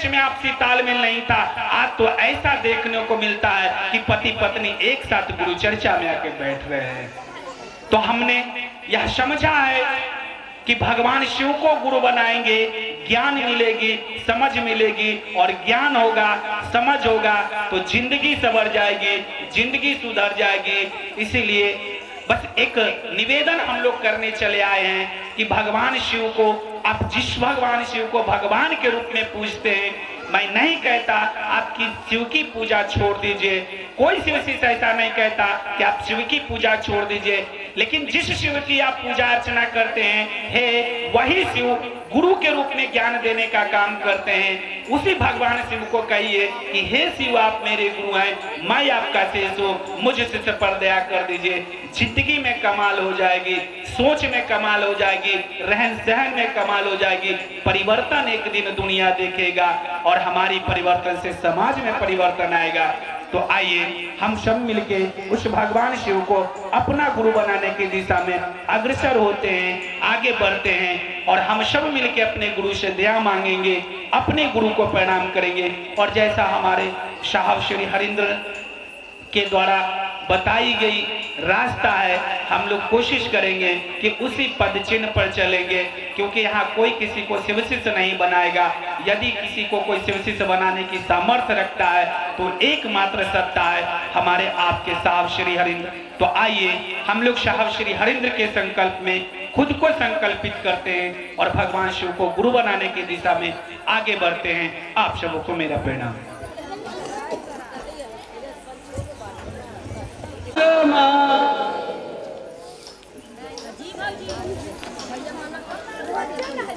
बीच में आपसी तालमेल नहीं था। आज तो ऐसा देखने को मिलता है कि पति पत्नी एक साथ गुरु चर्चा में आके बैठ रहे हैं। तो हमने यह समझा है कि भगवान शिव को गुरु बनाएंगे, ज्ञान मिलेगी, समझ मिलेगी, और ज्ञान होगा, समझ होगा तो जिंदगी संवर जाएगी, जिंदगी सुधर जाएगी। इसीलिए बस एक निवेदन हम लोग करने चले आए हैं कि भगवान शिव को, आप जिस भगवान शिव को भगवान के रूप में पूजते हैं, मैं नहीं कहता आपकी शिव की पूजा छोड़ दीजिए, कोई शिव से ऐसा नहीं कहता कि आप शिव की पूजा छोड़ दीजिए, लेकिन जिस शिव की आप पूजा अर्चना करते हैं, हे वही शिव गुरु के रूप में ज्ञान देने का काम करते हैं। उसी भगवान शिव को कहिए कि हे शिव आप मेरे गुरु हैं, मैं आपका शेष हूँ, मुझ शिष्य पर दया कर दीजिए। जिंदगी में कमाल हो जाएगी, सोच में कमाल हो जाएगी, रहन सहन में कमाल हो जाएगी। परिवर्तन एक दिन दुनिया देखेगा और हमारी परिवर्तन से समाज में परिवर्तन आएगा। तो आइए हम सब मिलके उस भगवान शिव को अपना गुरु बनाने की दिशा में अग्रसर होते हैं, आगे बढ़ते हैं, और हम सब मिलके अपने गुरु से दया मांगेंगे, अपने गुरु को प्रणाम करेंगे। और जैसा हमारे साहब श्री हरिंद्र के द्वारा बताई गई रास्ता है, हम लोग कोशिश करेंगे कि उसी पद चिन्ह पर चलेंगे, क्योंकि यहाँ कोई किसी को शिव शिष्य नहीं बनाएगा। यदि किसी को कोई शिव शिष्य बनाने की सामर्थ्य रखता है तो एकमात्र सत्ता है हमारे आपके साहब श्री हरिंद्र। तो आइए हम लोग साहब श्री हरिंद्र के संकल्प में खुद को संकल्पित करते हैं और भगवान शिव को गुरु बनाने की दिशा में आगे बढ़ते हैं। आप सबको मेरा प्रणाम।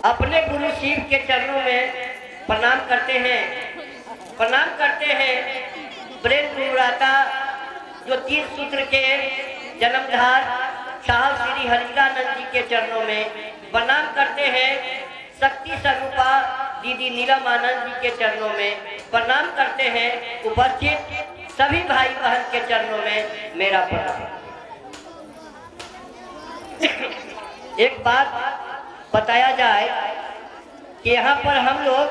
अपने गुरु शिव के चरणों में प्रणाम करते हैं, प्रणाम करते हैं। ब्रेन गुरुराता जो 3 सूत्र के जन्मधार साहब श्री हरिंद्रानंद जी के चरणों में प्रणाम करते हैं। शक्ति स्वरूपा दीदी नीलम आनंद जी के चरणों में प्रणाम करते हैं। उपस्थित सभी भाई बहन के चरणों में मेरा प्रणाम। एक बात बताया जाए कि यहाँ पर हम लोग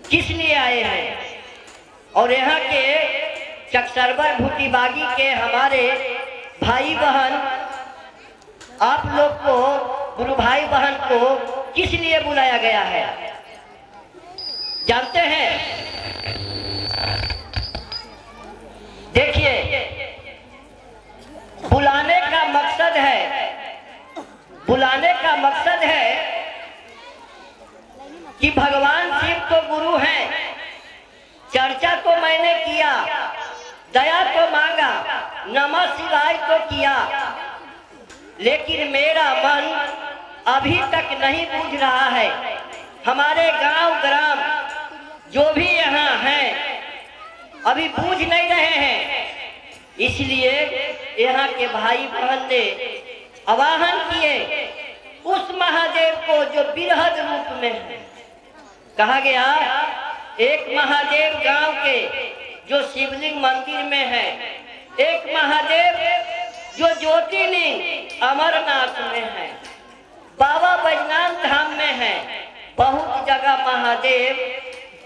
किस लिए आए हैं, और यहाँ के चकसरवर भूतिबागी के हमारे भाई बहन आप लोग को, गुरु भाई बहन को किस लिए बुलाया गया है जानते हैं? देखिए, बुलाने का मकसद है, बुलाने का मकसद है कि भगवान शिव तो गुरु हैं, चर्चा तो मैंने किया, दया तो मांगा, नमः शिवाय तो किया, लेकिन मेरा मन अभी तक नहीं बूझ रहा है। हमारे गांव ग्राम जो भी यहाँ हैं अभी बूझ नहीं रहे हैं, इसलिए यहाँ के भाई बहन ने आवाहन किए उस महादेव को जो बिरहद रूप में है। कहा गया एक महादेव गांव के जो शिवलिंग मंदिर में है, एक महादेव जो ज्योतिर्लिंग अमरनाथ में है, बाबा बैजनाथ धाम में है। बहुत जगह महादेव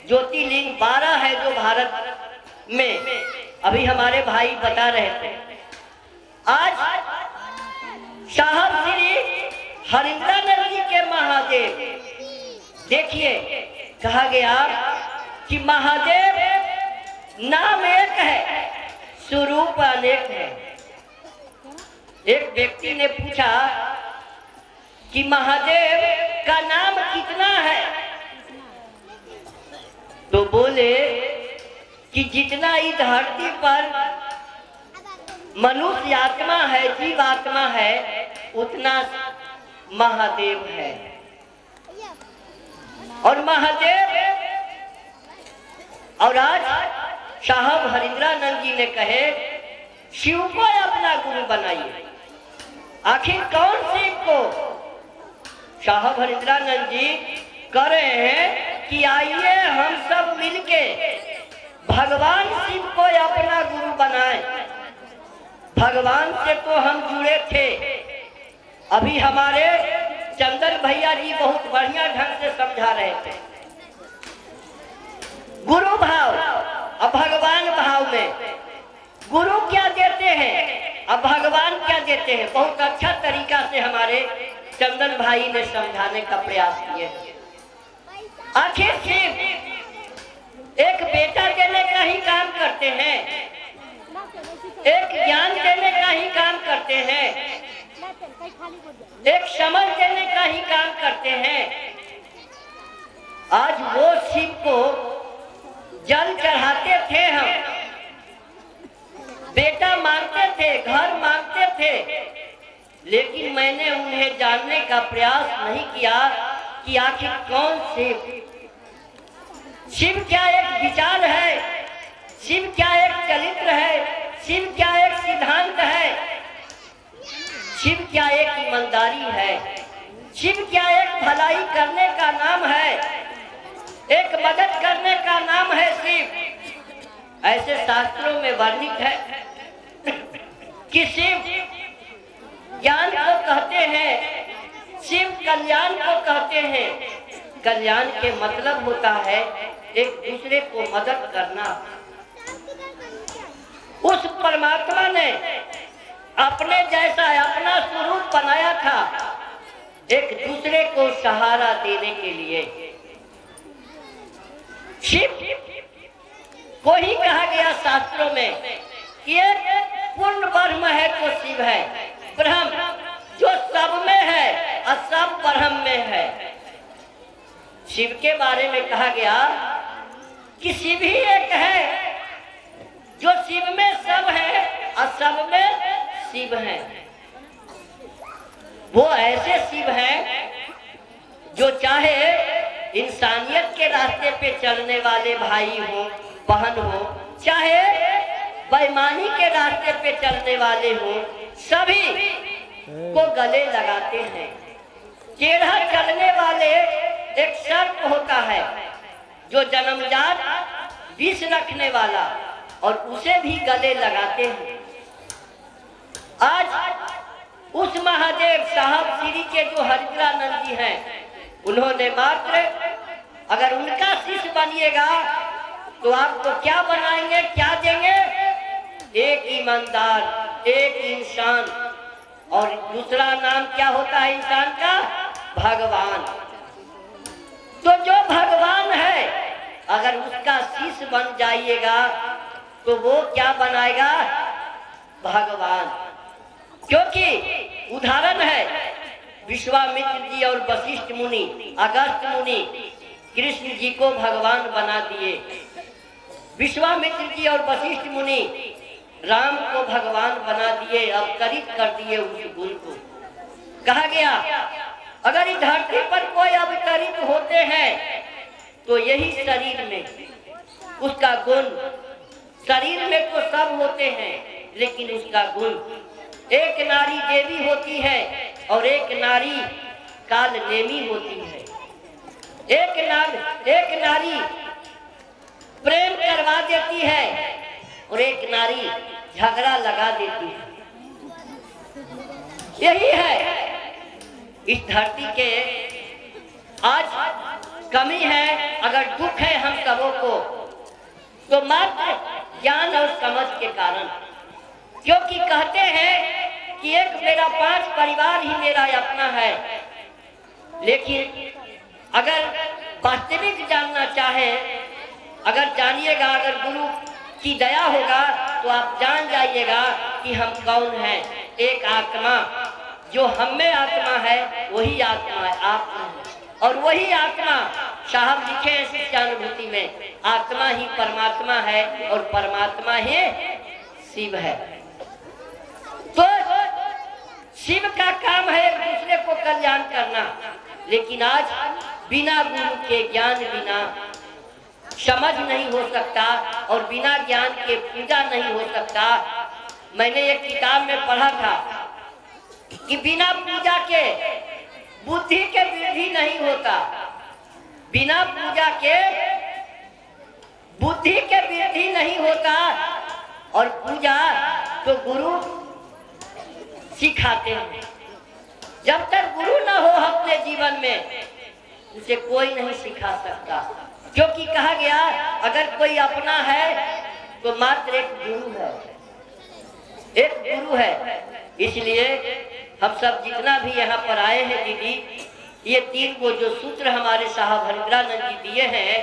ज्योतिर्लिंग 12 है जो भारत में, अभी हमारे भाई बता रहे थे। आज साहब श्री हरिंद्रानंद जी के महादेव, देखिए कहा गया कि महादेव नाम एक है, स्वरूप अनेक है। एक व्यक्ति ने पूछा कि महादेव का नाम कितना है, तो बोले कि जितना इस धरती पर मनुष्य आत्मा है, जीव आत्मा है, उतना महादेव है। और महादेव, और आज साहब हरिंद्रानंद जी ने कहे शिव को अपना गुरु बनाइए। आखिर कौन शिव को? साहब हरिंद्रानंद जी कह रहे हैं कि आइए हम सब मिलके भगवान शिव को अपना गुरु बनाएं। भगवान से तो हम जुड़े थे, अभी हमारे चंदन भैया जी बहुत बढ़िया ढंग से समझा रहे थे। गुरु भाव और भगवान भाव में गुरु क्या देते हैं और भगवान क्या देते हैं, बहुत अच्छा तरीका से हमारे चंदन भाई ने समझाने का प्रयास किए। आखिर सिर्फ एक बेटा देने का ही काम करते हैं, एक ज्ञान देने का ही काम करते हैं, एक समझ देने का ही काम करते हैं। आज वो शिव को जल चढ़ाते थे, हम बेटा मांगते थे, घर मांगते थे, लेकिन मैंने उन्हें जानने का प्रयास नहीं किया कि आखिर कौन शिव क्या एक विचार है, शिव क्या एक चरित्र है, शिव क्या एक सिद्धांत है, शिव क्या एक ईमानदारी है, शिव क्या एक भलाई करने का नाम है, एक मदद करने का नाम है शिव। ऐसे शास्त्रों में वर्णित है कि शिव ज्ञान को कहते हैं, शिव कल्याण को कहते हैं। कल्याण के मतलब होता है एक दूसरे को मदद करना। उस परमात्मा ने अपने जैसा अपना स्वरूप बनाया था एक दूसरे को सहारा देने के लिए। शिव को ही कहा गया शास्त्रों में कि एक पूर्ण ब्रह्म है तो शिव है, ब्रह्म जो सब में है और सब ब्रह्म में है। शिव के बारे में कहा गया कि शिव ही एक है जो शिव में सब है और सब में शिव है। वो ऐसे शिव हैं जो चाहे इंसानियत के रास्ते पे चलने वाले भाई हो, बहन हो, चाहे बेईमानी के रास्ते पे चलने वाले हो, सभी को गले लगाते हैं। टेढ़ा चलने वाले एक सर्प होता है जो जन्मजात विष रखने वाला, और उसे भी गले लगाते हैं। आज उस महादेव साहब श्री के जो हरिद्रानंद जी हैं, उन्होंने मात्र अगर उनका शिष्य बनिएगा तो आपको क्या बनाएंगे, क्या देंगे? एक ईमानदार, एक इंसान, और दूसरा नाम क्या होता है इंसान का? भगवान। तो जो भगवान है अगर उसका शिष्य बन जाइएगा तो वो क्या बनाएगा? भगवान। क्योंकि उदाहरण है विश्वामित्र जी और वशिष्ठ मुनि, अगस्त्य मुनि कृष्ण जी को भगवान बना दिए। विश्वामित्र जी और वशिष्ठ मुनि राम को भगवान बना दिए, अवतरित कर दिए उस गुण को। कहा गया अगर इस धरती पर कोई अवतरित होते हैं तो यही शरीर में उसका गुण, शरीर में तो सब होते हैं लेकिन उसका गुण, एक नारी देवी होती है और एक नारी काल नेमी होती है। एक नारी प्रेम करवा देती है और एक नारी झगड़ा लगा देती है। यही है इस धरती के आज कमी है। अगर दुख है हम सबों को तो मात्र ज्ञान और समझ के कारण, क्योंकि कहते हैं कि एक मेरा 5 परिवार ही मेरा अपना है, लेकिन अगर वास्तविक जानना चाहे, अगर जानिएगा, अगर गुरु की दया होगा तो आप जान जाइएगा कि हम कौन हैं। एक आत्मा, जो हम में आत्मा है वही आत्मा है, आत्मा है। और वही आत्मा साहब लिखे हैं शिष्यानुभूति में, आत्मा ही परमात्मा है और परमात्मा ही शिव है। तो शिव का काम है एक दूसरे को कल्याण करना, लेकिन आज बिना गुरु के ज्ञान बिना समझ नहीं हो सकता और बिना ज्ञान के पूजा नहीं हो सकता। मैंने एक किताब में पढ़ा था कि बिना पूजा के बुद्धि के वृद्धि नहीं होता, बिना पूजा के बुद्धि के वृद्धि नहीं होता, और पूजा तो गुरु सिखाते हैं। जब तक गुरु ना हो अपने जीवन में उसे कोई नहीं सिखा सकता, क्योंकि कहा गया अगर कोई अपना है तो मात्र एक गुरु है, एक गुरु है। इसलिए हम सब जितना भी यहाँ पर आए हैं दीदी, ये 3 को जो सूत्र हमारे साहब हरिंद्रानंद जी दिए हैं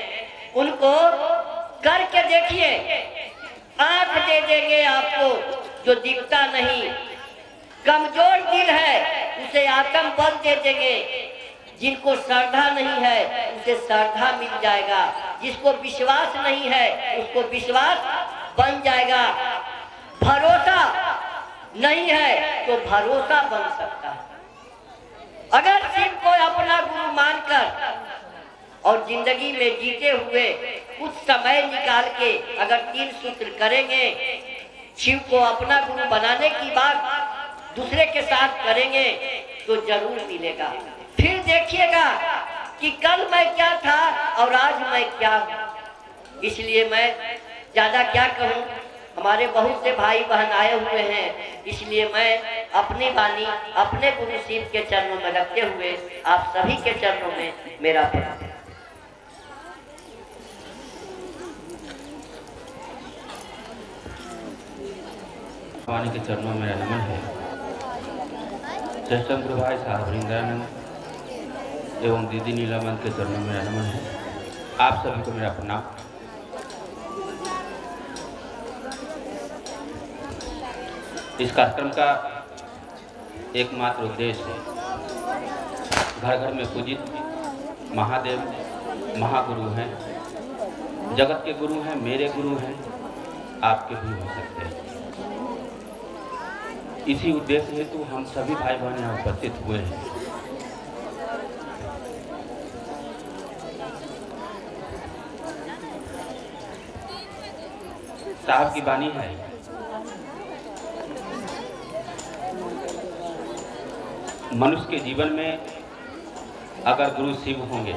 उनको करके देखिए, आंख दे देंगे आपको जो दिखता नहीं। कमजोर दिल है उसे आत्म बल दे देंगे, जिनको श्रद्धा नहीं है उसे श्रद्धा मिल जाएगा, जिसको विश्वास नहीं है उसको विश्वास बन जाएगा, भरोसा नहीं है तो भरोसा बन सकता है। अगर शिव को अपना गुरु मानकर और जिंदगी में जीते हुए कुछ समय निकाल के अगर 3 सूत्र करेंगे, शिव को अपना गुरु बनाने की बात दूसरे के साथ करेंगे तो जरूर मिलेगा। फिर देखिएगा कि कल मैं क्या था और आज मैं क्या हूँ। इसलिए मैं ज्यादा क्या कहूँ, हमारे बहुत से भाई बहन आए हुए हैं, इसलिए मैं अपनी वाणी अपने गुरु शिव के चरणों में रखते हुए आप सभी के चरणों में मेरा प्रणाम। भगवान के चरणों में मेरा नमन है। श्रेष्ठ गुरु भाई साहब हरिंद्रानंद एवं दीदी नीलामंद के चरणों में मेरा नमन है। आप सभी को मेरा प्रणाम। इस कार्यक्रम का एकमात्र उद्देश्य है, घर घर में पूजित महादेव महागुरु हैं, जगत के गुरु हैं, मेरे गुरु हैं, आपके भी हो सकते हैं। इसी उद्देश्य हेतु हम सभी भाई बहन यहाँ उपस्थित हुए हैं। साहब की वाणी है, मनुष्य के जीवन में अगर गुरु शिव होंगे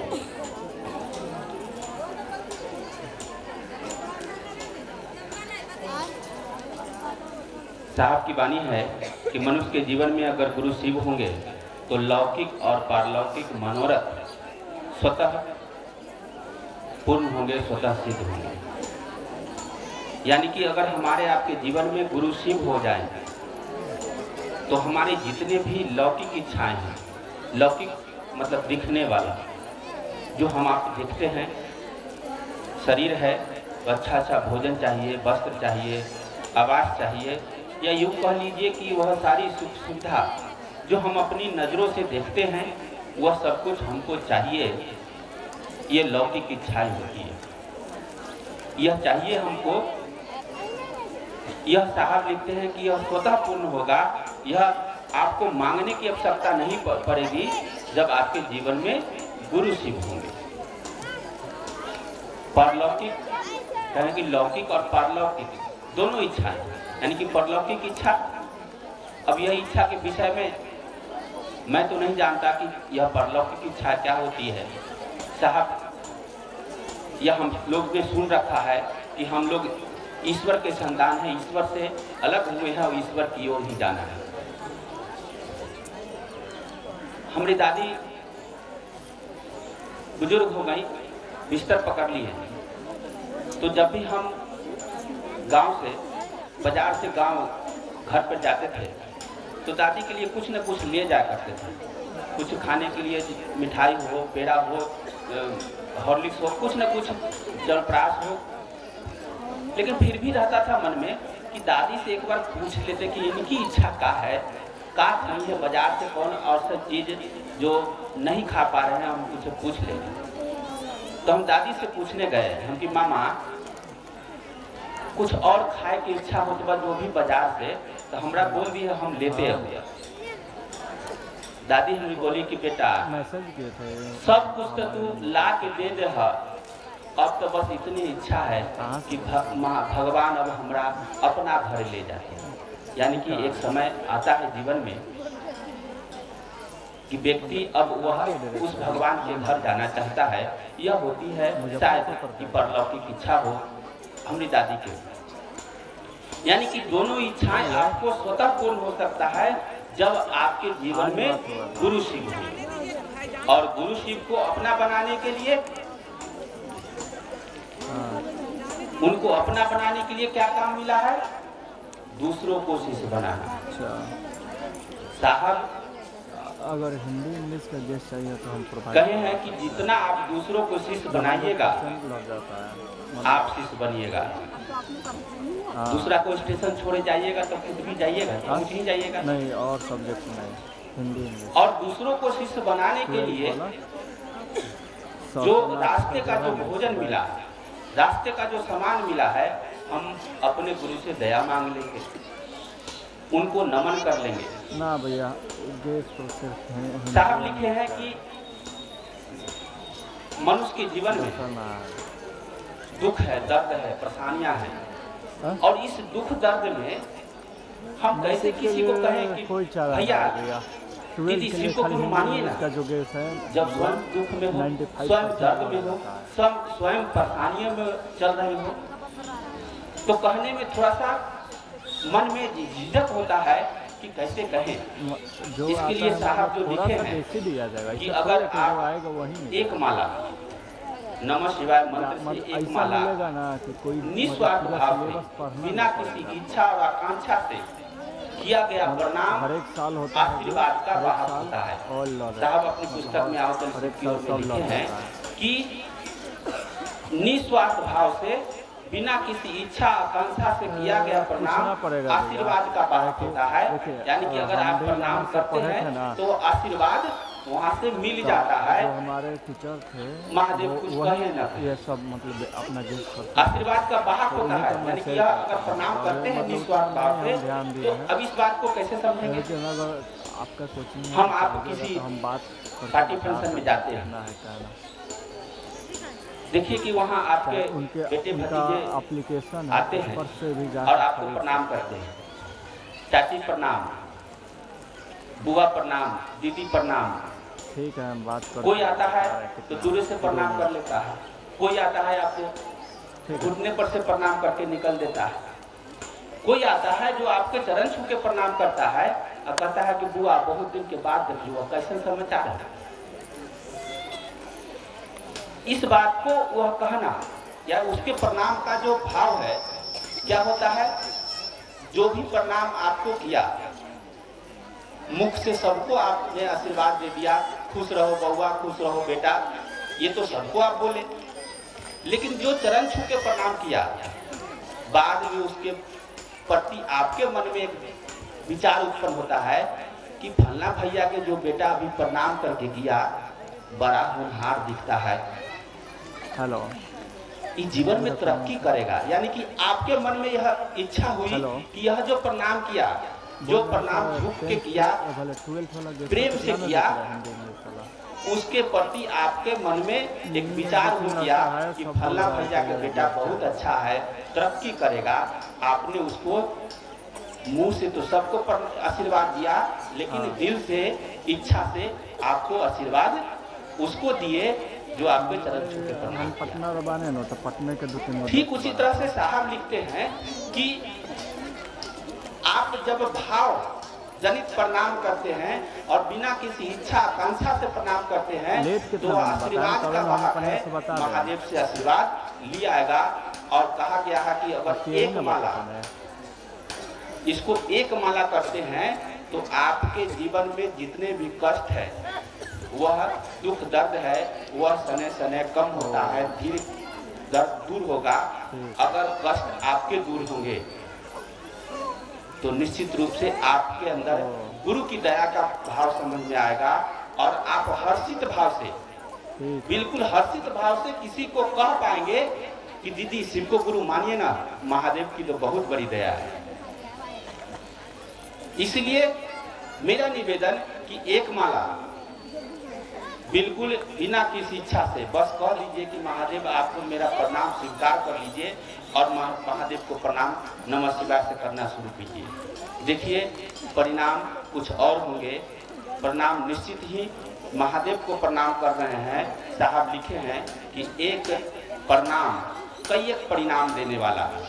साहब की वाणी है कि मनुष्य के जीवन में अगर गुरु शिव होंगे तो लौकिक और पारलौकिक मनोरथ स्वतः पूर्ण होंगे, स्वतः सिद्ध होंगे। यानी कि अगर हमारे आपके जीवन में गुरु शिव हो जाए तो हमारे जितने भी लौकिक इच्छाएं हैं, लौकिक मतलब दिखने वाला, जो हम आप देखते हैं, शरीर है, अच्छा अच्छा भोजन चाहिए, वस्त्र चाहिए, आवास चाहिए, या यूँ कह लीजिए कि वह सारी सुख सुविधा जो हम अपनी नज़रों से देखते हैं वह सब कुछ हमको चाहिए। ये लौकिक इच्छाएं होती है, यह चाहिए हमको। यह साहब लिखते हैं कि यह स्वतः पूर्ण होगा, यह आपको मांगने की आवश्यकता नहीं पड़ेगी जब आपके जीवन में गुरु शिव होंगे। परलौकिक कहें कि लौकिक और पारलौकिक दोनों इच्छाएं, यानी कि परलौकिक इच्छा, अब यह इच्छा के विषय में मैं तो नहीं जानता कि यह परलौकिक इच्छा क्या होती है। साहब यह हम लोग ने सुन रखा है कि हम लोग ईश्वर के संतान हैं, ईश्वर से अलग हुए हैं और ईश्वर की ओर ही जाना है। हमारी दादी बुजुर्ग हो गई, बिस्तर पकड़ ली है, तो जब भी हम गांव से बाजार से गांव घर पर जाते थे तो दादी के लिए कुछ न कुछ ले जाया करते थे। कुछ खाने के लिए मिठाई हो, पेड़ा हो, हॉर्लिक्स हो, कुछ न कुछ जलप्राश हो। लेकिन फिर भी रहता था मन में कि दादी से एक बार पूछ लेते कि इनकी इच्छा क्या है, क्या नहीं है, बाजार से कौन और सब चीज़ जो नहीं खा पा रहे हैं हम उनसे पूछ लेंगे। तो हम दादी से पूछने गए हम कि मामा कुछ और खाए की इच्छा हो तो जो भी बाजार से, तो हमरा बोल दिए हम लेते हैं। दादी हमें बोली कि बेटा सब कुछ तो तू ला के दे दे, अब तो बस इतनी इच्छा है कि भगवान अब हमरा अपना घर ले जाते हैं। यानी कि एक समय आता है जीवन में कि व्यक्ति अब वह उस भगवान के घर जाना चाहता है। यह होती है शायद कि परलौकिक इच्छा हो हमारी दादी के। यानी कि दोनों इच्छाएं आपको स्वतः पूर्ण हो सकता है जब आपके जीवन में गुरु शिव हो। और गुरु शिव को अपना बनाने के लिए, उनको अपना बनाने के लिए क्या काम मिला है? दूसरों को शिष्य बनाना। अच्छा, साहब अगर हिंदी इंग्लिश का गेस्ट चाहिए तो हम प्रोवाइड कहे हैं कि जितना आप दूसरों को शिष्य बनाइएगा लग जाता है, आप शिष्य बनिएगा। दूसरा को स्टेशन छोड़े जाइएगा तो खुद भी जाइएगा, पहुंच ही जाइएगा। नहीं और सब्जेक्ट नहीं, हिंदी इंग्लिश। और दूसरों को शिष्य बनाने के लिए जो रास्ते का जो भोजन मिला, रास्ते का जो सामान मिला है, हम अपने गुरु से दया मांग लेंगे, उनको नमन कर लेंगे। ना भैया गेस्ट तो सिर्फ साहब लिखे हैं कि मनुष्य के जीवन में दुख है, दर्द है, परेशानियां हैं, और इस दुख दर्द में हम कैसे किसी को कहें कि भैया दीदी शिव को गुरु मानिए ना, जो गेस्ट है जब स्वयं दुख में हो, स्वयं दर्द में हो, स्वयं परेशानियों में चल रहे हो, तो कहने में थोड़ा सा मन में झिझक होता है कि कैसे कहें। जो इसके लिए साहब जो लिखे हैं कि अगर आप एक माला नमः शिवाय मंत्र से एक माला निस्वार्थ भाव से बिना किसी इच्छा और आकांक्षा से किया गया प्रणाम हर एक साल होता है, आशीर्वाद का वाहक होता है। साहब अपनी पुस्तक में आवतन लिखे हैं कि निस्वार्थ भाव से बिना किसी इच्छा आकांक्षा से किया गया प्रणाम आशीर्वाद का वाहक होता है। यानी कि अगर आप प्रणाम करते हैं तो आशीर्वाद वहाँ से मिल जाता है। हमारे टीचर थे महादेव कुछ कहे ना, ये सब मतलब अपना गेस्ट आशीर्वाद का वाहक होता है। यानी कि अगर प्रणाम करते हैं निस्वार्थ भाव से, तो अब इस बात को कैसे समझेंगे? आपका कोचिंग हम आप किसी हम बात पार्टी फंक्शन में जाते हैं, देखिए कि वहाँ आपके बेटे भतीजे एप्लीकेशन आते हैं और आपको प्रणाम करते हैं, चाची प्रणाम, बुआ प्रणाम, दीदी प्रणाम। ठीक है हम बात करते। कोई आता है तो दूर से प्रणाम कर लेता है, कोई आता है आपको घुटने पर से प्रणाम करके निकल देता है, कोई आता है जो आपके चरण छू के प्रणाम करता है और कहता है कि बुआ बहुत दिन के बाद देखी, वह कैसे समाचार है। इस बात को वह कहना या उसके प्रणाम का जो भाव है, क्या होता है, जो भी प्रणाम आपको किया, मुख से सबको आपने आशीर्वाद दे दिया, खुश रहो बउआ, खुश रहो बेटा, ये तो सबको आप बोले, लेकिन जो चरण छू के प्रणाम किया, बाद में उसके प्रति आपके मन में एक विचार उत्पन्न होता है कि फलना भैया के जो बेटा अभी प्रणाम करके किया, बड़ा होनहार दिखता है, हेलो, इस जीवन में तरक्की करेगा। यानी कि आपके मन में यह इच्छा हुई कि यह जो प्रणाम किया, जो प्रणाम झुक के किया, प्रेम से किया, उसके प्रति आपके मन में एक विचार हो गया कि फल्ला भैया के बेटा बहुत अच्छा है, तरक्की करेगा। आपने उसको मुंह से तो सबको आशीर्वाद दिया, लेकिन दिल से, इच्छा से आपको आशीर्वाद उसको दिए जो आपके चरण छू के प्रणाम पटना रवाने न तो पटने के 2-3। ठीक उसी तरह से साहब लिखते हैं कि आप जब भाव जनित प्रणाम करते हैं और बिना किसी इच्छा आकांक्षा से प्रणाम करते हैं, तो आशीर्वाद का वाहक है, महादेव से आशीर्वाद लिया आएगा। और कहा गया है कि अगर एक माला, इसको एक माला करते हैं तो आपके जीवन में जितने भी कष्ट है, वह दुख दर्द है, वह सने सने कम होता है, धीरे दर्द दूर होगा। अगर कष्ट आपके दूर होंगे तो निश्चित रूप से आपके अंदर गुरु की दया का भाव समझ में आएगा और आप हर्षित भाव से, बिल्कुल हर्षित भाव से किसी को कह पाएंगे कि दीदी शिव को गुरु मानिए ना, महादेव की तो बहुत बड़ी दया है। इसलिए मेरा निवेदन कि एक माला बिल्कुल बिना किसी इच्छा से बस कह लीजिए कि महादेव आपको मेरा प्रणाम स्वीकार कर लीजिए और महादेव को प्रणाम नमः शिवाय से करना शुरू कीजिए। देखिए परिणाम कुछ और होंगे। प्रणाम निश्चित ही महादेव को प्रणाम कर रहे हैं। साहब लिखे हैं कि एक प्रणाम कई एक परिणाम देने वाला है।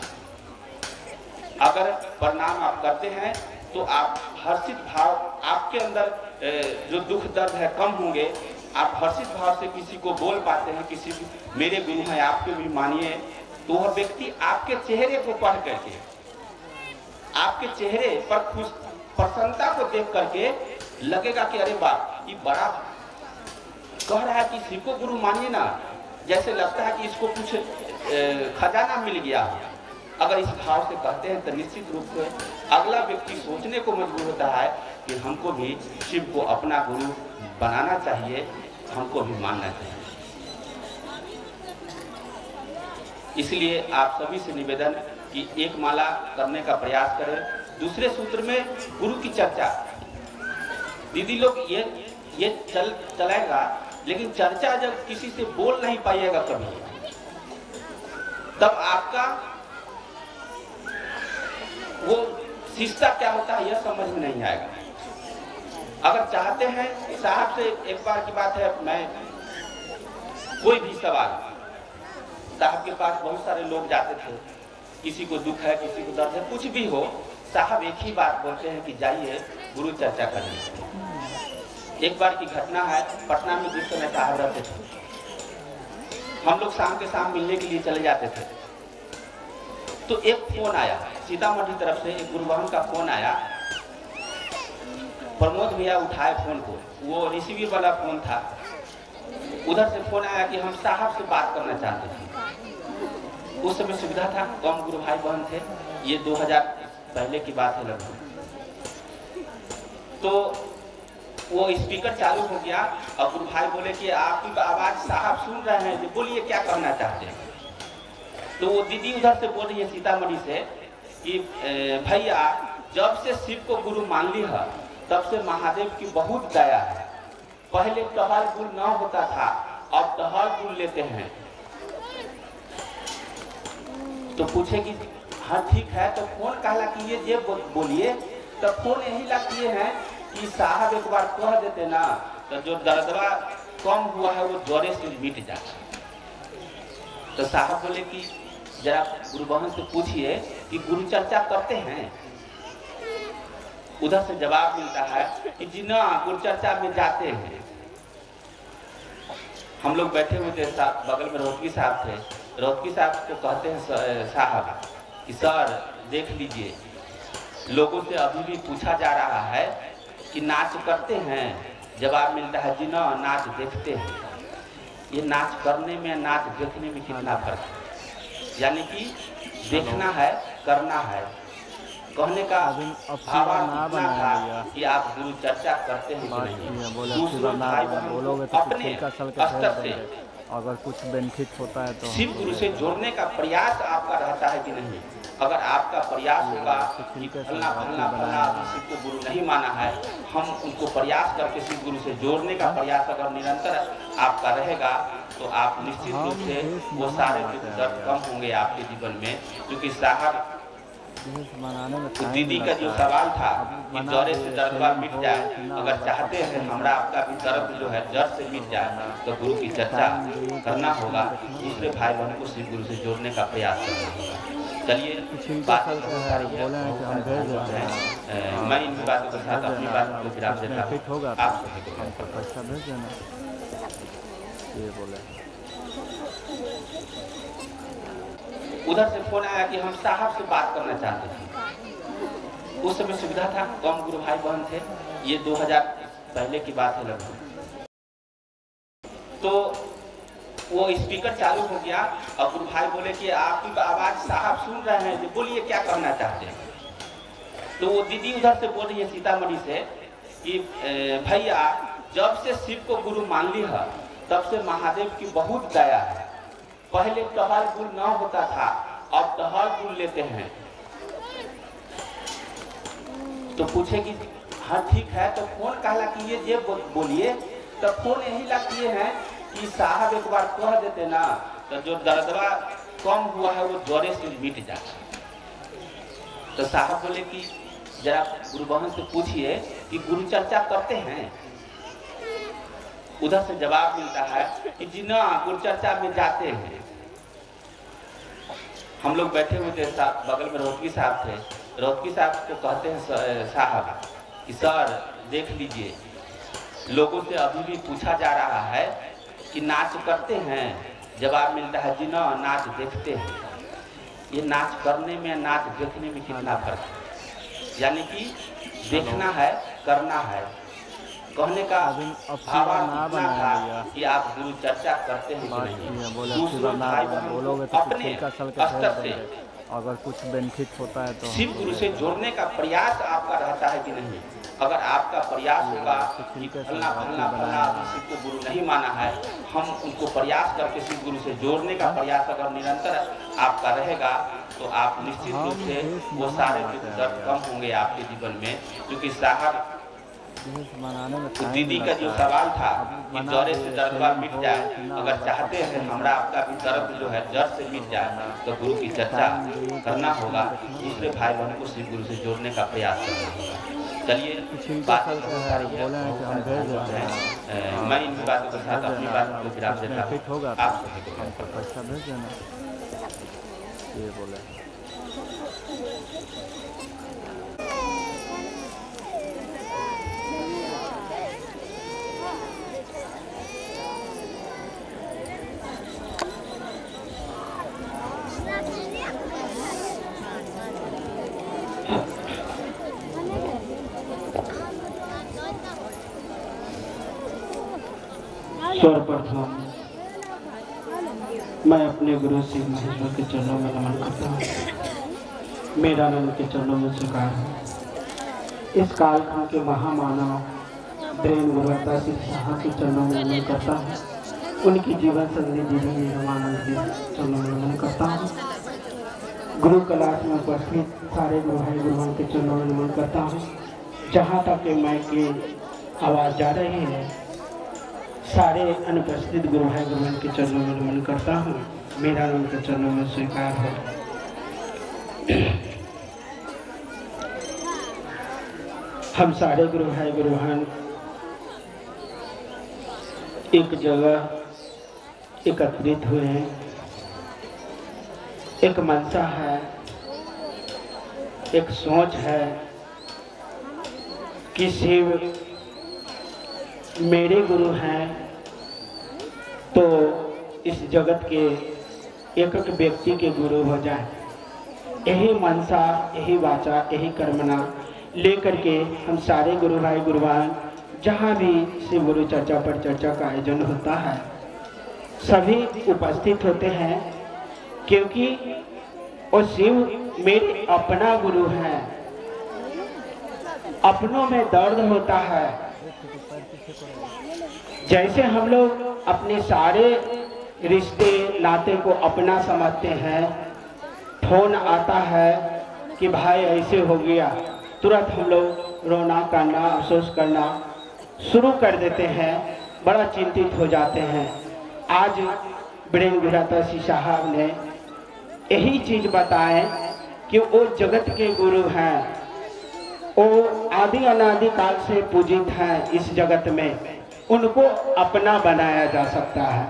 अगर प्रणाम आप करते हैं तो आप हर्षित भाव, आपके अंदर जो दुख दर्द है कम होंगे, आप हर्षित भाव से किसी को बोल पाते हैं, किसी मेरे गुरु हैं आपके भी मानिए, तो वह व्यक्ति आपके चेहरे को पढ़ करके, आपके चेहरे पर खुश प्रसन्नता को देख करके लगेगा कि अरे वाह, ये बड़ा कह रहा है कि शिव को गुरु मानिए ना, जैसे लगता है कि इसको कुछ खजाना मिल गया। अगर इस भाव से कहते हैं तो निश्चित रूप से अगला व्यक्ति सोचने को मजबूर होता है कि हमको भी शिव को अपना गुरु बनाना चाहिए, हमको भी मानना चाहिए। इसलिए आप सभी से निवेदन कि एक माला करने का प्रयास करें। दूसरे सूत्र में गुरु की चर्चा, दीदी लोग ये चलेगा, लेकिन चर्चा जब किसी से बोल नहीं पाइएगा कभी, तब आपका वो शिष्टा क्या होता है यह समझ में नहीं आएगा। अगर चाहते हैं साहब से, एक बार की बात है, मैं कोई भी सवाल, साहब के पास बहुत सारे लोग जाते थे, किसी को दुख है, किसी को दर्द है, कुछ भी हो, साहब एक ही बात बोलते हैं कि जाइए गुरु चर्चा करने। एक बार की घटना है, पटना में जिस समय साहब रहते थे, हम लोग शाम के शाम मिलने के लिए चले जाते थे, तो एक फोन आया सीतामढ़ी तरफ से, एक गुरुवाहन का फोन आया। प्रमोद भैया उठाए फोन को, वो रिसीवर वाला फोन था। उधर से फोन आया कि हम साहब से बात करना चाहते थे। उस समय सुविधा था, कम गुरु भाई बहन थे, ये 2000 पहले की बात है लगभग। तो वो स्पीकर चालू हो गया और गुरु भाई बोले कि आपकी आवाज साहब सुन रहे हैं, बोलिए क्या करना चाहते हैं। तो वो दीदी उधर से बोल रही है सीतामढ़ी से कि भैया जब से शिव को गुरु मान ली है तब से महादेव की बहुत दया है। पहले टहल गुल न होता था, अब टहल गुल लेते हैं। तो पूछे कि हाँ ठीक है, तो फोन कहला कि ये बोलिए, तो फोन यही ला किए हैं कि साहब एक बार कह देते ना, तो जो दर्दवा कम हुआ है वो ज्वरे से मिट जाता। तो साहब बोले कि जरा गुरु बहन से पूछिए कि गुरु चर्चा करते हैं। उधर से जवाब मिलता है कि जी ना, गुरु चर्चा में जाते हैं। हम लोग बैठे हुए थे, बगल में रोहतगी साहब थे। रोहतगी साहब को कहते हैं साहब कि सर देख लीजिए, लोगों से अभी भी पूछा जा रहा है कि नाच करते हैं। जवाब मिलता है जी ना, नाच देखते हैं। ये नाच करने में, नाच देखने में कितना फर्क है। यानी कि देखना है, करना है। कहने का भावार्थ इतना था कि आप गुरु चर्चा करते हैं कि नहीं। दूसरों भाई बहन अपने स्तर से अगर कुछ बेनिफिट होता है तो शिव गुरु से जोड़ने का प्रयास आपका रहता है कि नहीं। अगर आपका प्रयास होगा कि फलना फलना फलना शिव को गुरु नहीं माना है, हम उनको प्रयास करके शिव गुरु से जोड़ने का प्रयास अगर निरंतर आपका रहेगा, तो आप निश्चित रूप से वो सारे दुख दर्द कम होंगे आपके जीवन में। क्योंकि साहब दीदी का जो सवाल था कि ज्वरे से दर्द मिट जाए, अगर चाहते हैं हमारा आपका भी दर्द जो है जड़ से मिट जाए, तो गुरु की चर्चा करना होगा। दूसरे भाई बहन को शिव गुरु से जोड़ने का प्रयास करना होगा। चलिए, बात मैं इन बातों के साथ अपनी बात को विराम देता हूँ। आप पैसा भेज देना, ये बोले। उधर से फोन आया कि हम साहब से बात करना चाहते थे। उस समय सुविधा था, कम गुरु भाई बहन थे, ये 2000 पहले की बात है लगभग। तो वो स्पीकर चालू हो गया और गुरु भाई बोले कि आपकी आवाज साहब सुन रहे हैं, बोलिए क्या करना चाहते हैं। तो वो दीदी उधर से बोल रही है सीतामढ़ी से कि भैया जब से शिव को गुरु मान ली है तब से महादेव की बहुत दया है। पहले टहल गुल न होता था, अब टहल गुल लेते हैं। तो पूछे कि हाँ ठीक है, तो फोन कहला कि ये बोलिए, तो फोन यही ला किए हैं कि साहब एक बार कह देते ना, तो जो दर्दवा कम हुआ है वो ज्वरे से मिट जाता। तो साहब बोले कि जरा गुरु बहन से पूछिए कि गुरु चर्चा करते हैं। उधर से जवाब मिलता है कि जी ना, गुरु चर्चा में जाते हैं। हम लोग बैठे हुए थे, बगल में रोहतगी साहब थे। रोहतगी साहब को कहते हैं साहब कि सर देख लीजिए, लोगों से अभी भी पूछा जा रहा है कि नाच करते हैं, जवाब मिलता है जी ना, नाच देखते हैं। ये नाच करने में नाच देखने में कितना फर्क है? यानी कि देखना है, करना है। कहने का भावार्थ इतना था कि आप गुरु चर्चा करते हैं कि नहीं। दूसरों भाई बहनों को अपने स्तर से अगर कुछ बेनिफिट होता है तो शिव गुरु से जोड़ने का प्रयास आपका रहता है कि नहीं। अगर आपका प्रयास होगा कि फलना फलना फलना शिव को गुरु नहीं माना है, हम उनको प्रयास करके शिव गुरु से जोड़ने का प्रयास अगर निरंतर आपका रहेगा तो आप निश्चित रूप से वो सारे दुख दर्द कम होंगे आपके जीवन में। क्योंकि साहब दीदी का जो सवाल था कि जड़ से दर्द मिट जाए, अगर चाहते हैं हमारा आपका भी दर्द जो है जड़ से मिट जाए तो गुरु की चर्चा करना होगा, दूसरे भाई बहनों को शिव गुरु से जोड़ने का प्रयास करना होगा। चलिए बात मैं इन बातों के साथ अपनी बात को विराम देता हूँ। आप पैसा भेज देना, ये बोले। सर्वप्रथम मैं अपने गुरु शिव महेश्वर के चरणों में नमन करता हूँ। मेरा नमन के चरणों में स्वीकार है। इस कालखंड के महामानव ब्रेन गुरुता शिव शाह के चरणों में नमन करता हूँ। उनकी जीवन संधि जीवन रामानंद के चरणों में नमन करता हूँ। गुरु कलाश में उपस्थित सारे गुरु भाई गुरुओं के चरणों में नमन करता हूँ। जहाँ तक कि मैं की आवाज़ जा रही है, सारे अनुपस्थित गुरु भाई गुरुओं के चरणों में नमन करता हूँ। मेरा उनके चरणों में स्वीकार है। हम सारे गुरु भाई गुरुहान एक जगह एकत्रित हुए हैं। एक मनसा है, एक सोच है कि शिव मेरे गुरु हैं तो इस जगत के एक एक व्यक्ति के गुरु हो जाए। यही मनसा, यही वाचा, यही कर्मना लेकर के हम सारे गुरु भाई गुरुवान जहाँ भी शिव गुरु चर्चा पर चर्चा का आयोजन होता है सभी उपस्थित होते हैं, क्योंकि वो शिव मेरे अपना गुरु है। अपनों में दर्द होता है। जैसे हम लोग अपने सारे रिश्ते नाते को अपना समझते हैं, फोन आता है कि भाई ऐसे हो गया, तुरंत हम लोग रोना करना अफसोस करना शुरू कर देते हैं, बड़ा चिंतित हो जाते हैं। आज ब्रेन गुरुता शिव साहब ने यही चीज़ बताए कि वो जगत के गुरु हैं, वो आदि अनादि काल से पूजित हैं इस जगत में। उनको अपना बनाया जा सकता है।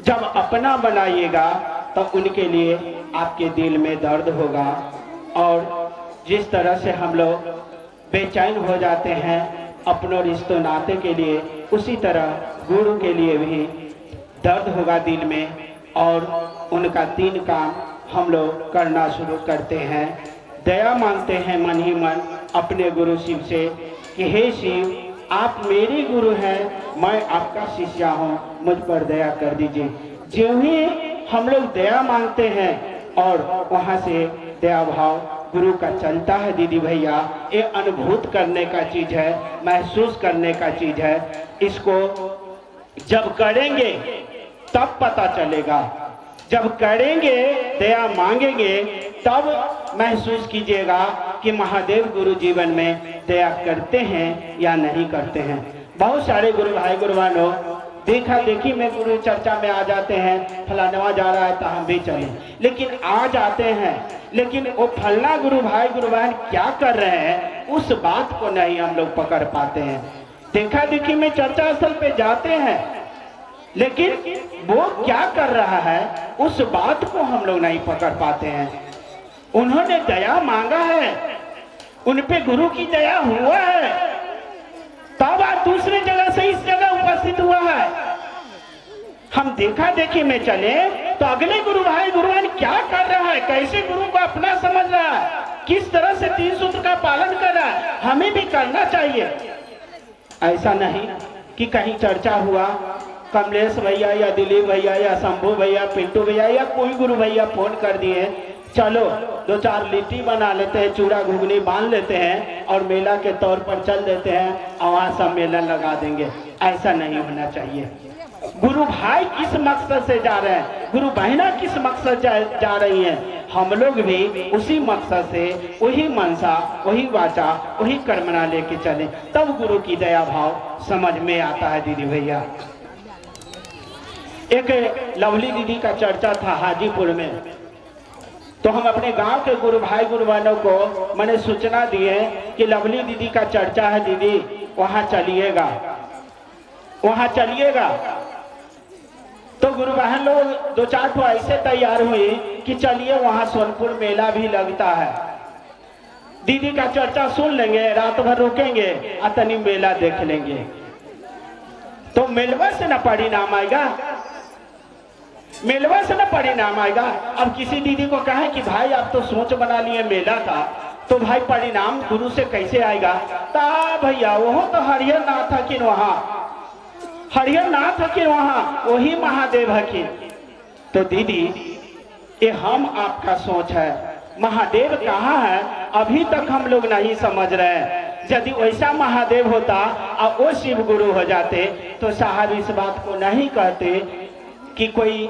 जब अपना बनाइएगा तो उनके लिए आपके दिल में दर्द होगा। और जिस तरह से हम लोग बेचैन हो जाते हैं अपनों रिश्तों नाते के लिए, उसी तरह गुरु के लिए भी दर्द होगा दिल में। और उनका 3 काम हम लोग करना शुरू करते हैं। दया मांगते हैं मन ही मन अपने गुरु शिव से कि हे शिव, आप मेरे गुरु हैं, मैं आपका शिष्य हूँ, मुझ पर दया कर दीजिए। जो ही हम लोग दया मांगते हैं और वहाँ से दया भाव गुरु का चलता है दीदी भैया, ये अनुभूत करने का चीज़ है, महसूस करने का चीज़ है। इसको जब करेंगे तब पता चलेगा। जब करेंगे, दया मांगेंगे, तब महसूस कीजिएगा कि महादेव गुरु जीवन में दया करते हैं या नहीं करते हैं। बहुत सारे गुरु भाई गुरुवानों देखा देखी में गुरु चर्चा में आ जाते हैं, फलानवा जा रहा है तो हम भी चलें, लेकिन आ जाते हैं, लेकिन वो फलना गुरु भाई गुरुवान क्या कर रहे हैं उस बात को नहीं हम लोग पकड़ पाते हैं। देखा देखी में चर्चा स्थल पे जाते हैं, लेकिन वो क्या कर रहा है उस बात को हम लोग नहीं पकड़ पाते हैं। उन्होंने दया मांगा है, उन पे गुरु की दया हुआ है, तब आप दूसरी जगह से इस जगह उपस्थित हुआ है। हम देखा देखी में चले तो अगले गुरु भाई गुरुवान क्या कर रहा है, कैसे गुरु को अपना समझ रहा है, किस तरह से 3 सूत्र का पालन कर रहा है, हमें भी करना चाहिए। ऐसा नहीं कि कहीं चर्चा हुआ, कमलेश भैया या दिलीप भैया या शंभू भैया, पिंटू भैया या कोई गुरु भैया फोन कर दिए, चलो 2-4 लिट्टी बना लेते हैं, चूड़ा घुगनी बांध लेते हैं और मेला के तौर पर चल देते हैं और वहाँ सम्मेलन लगा देंगे। ऐसा नहीं होना चाहिए। गुरु भाई किस मकसद से जा रहे हैं, गुरु बहना किस मकसद जा रही हैं, हम लोग भी उसी मकसद से, वही मनसा, वही वाचा, वही कर्मना लेके चले, तब गुरु की दया भाव समझ में आता है। दीदी भैया, एक लवली दीदी का चर्चा था हाजीपुर में, तो हम अपने गांव के गुरु भाई गुरु बहनों को मैंने सूचना दी है कि लवली दीदी का चर्चा है, दीदी वहां चलिएगा, वहां चलिएगा। तो गुरु बहन लोग 2-4 तो ऐसे तैयार हुई कि चलिए वहां सोनपुर मेला भी लगता है, दीदी का चर्चा सुन लेंगे, रात भर रुकेंगे, अतनी मेला देख लेंगे। तो मेलवा से न परिणाम आएगा, मेलवा से न परिणाम आएगा। अब किसी दीदी को कहें कि भाई आप तो सोच बना लिए मेला का, तो भाई परिणाम गुरु से कैसे आएगा? ता भैया वो तो हरिहर नाथ हकीन, वहाँ हरिहर नाथ हकीन, वहाँ वही महादेव हकीन। तो दीदी ये हम आपका सोच है, महादेव कहाँ है अभी तक हम लोग नहीं समझ रहे हैं। यदि वैसा महादेव होता और वो शिव गुरु हो जाते तो साहब इस बात को नहीं कहते कि कोई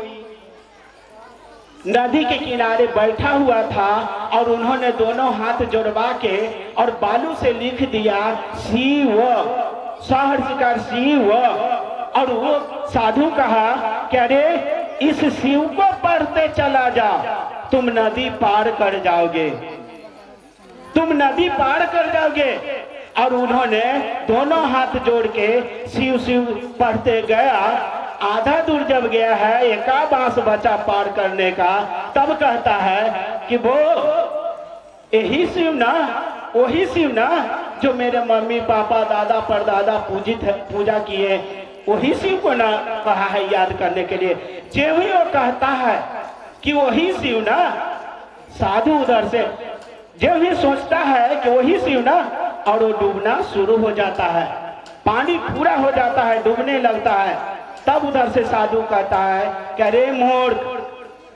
नदी के किनारे बैठा हुआ था और उन्होंने दोनों हाथ जोड़वा के और बालू से लिख दिया शिव, सहर्षकार शिव, और वो साधु कहा कि अरे इस शिव को पढ़ते चला जा, तुम नदी पार कर जाओगे, तुम नदी पार कर जाओगे। और उन्होंने दोनों हाथ जोड़ के शिव शिव पढ़ते गया। आधा दूर जब गया है, एका बांस बचा पार करने का, तब कहता है कि वो यही शिव ना, वही शिव ना जो मेरे मम्मी पापा दादा परदादा पूजित है, पूजा किए, वही शिव को ना कहा है याद करने के लिए। जो ही वो कहता है कि वही शिव ना, साधु उधर से जो भी सोचता है कि वही शिव ना, और वो डूबना शुरू हो जाता है, पानी पूरा हो जाता है, डूबने लगता है। तब उधर से साधु कहता है कि अरे मूर्ख,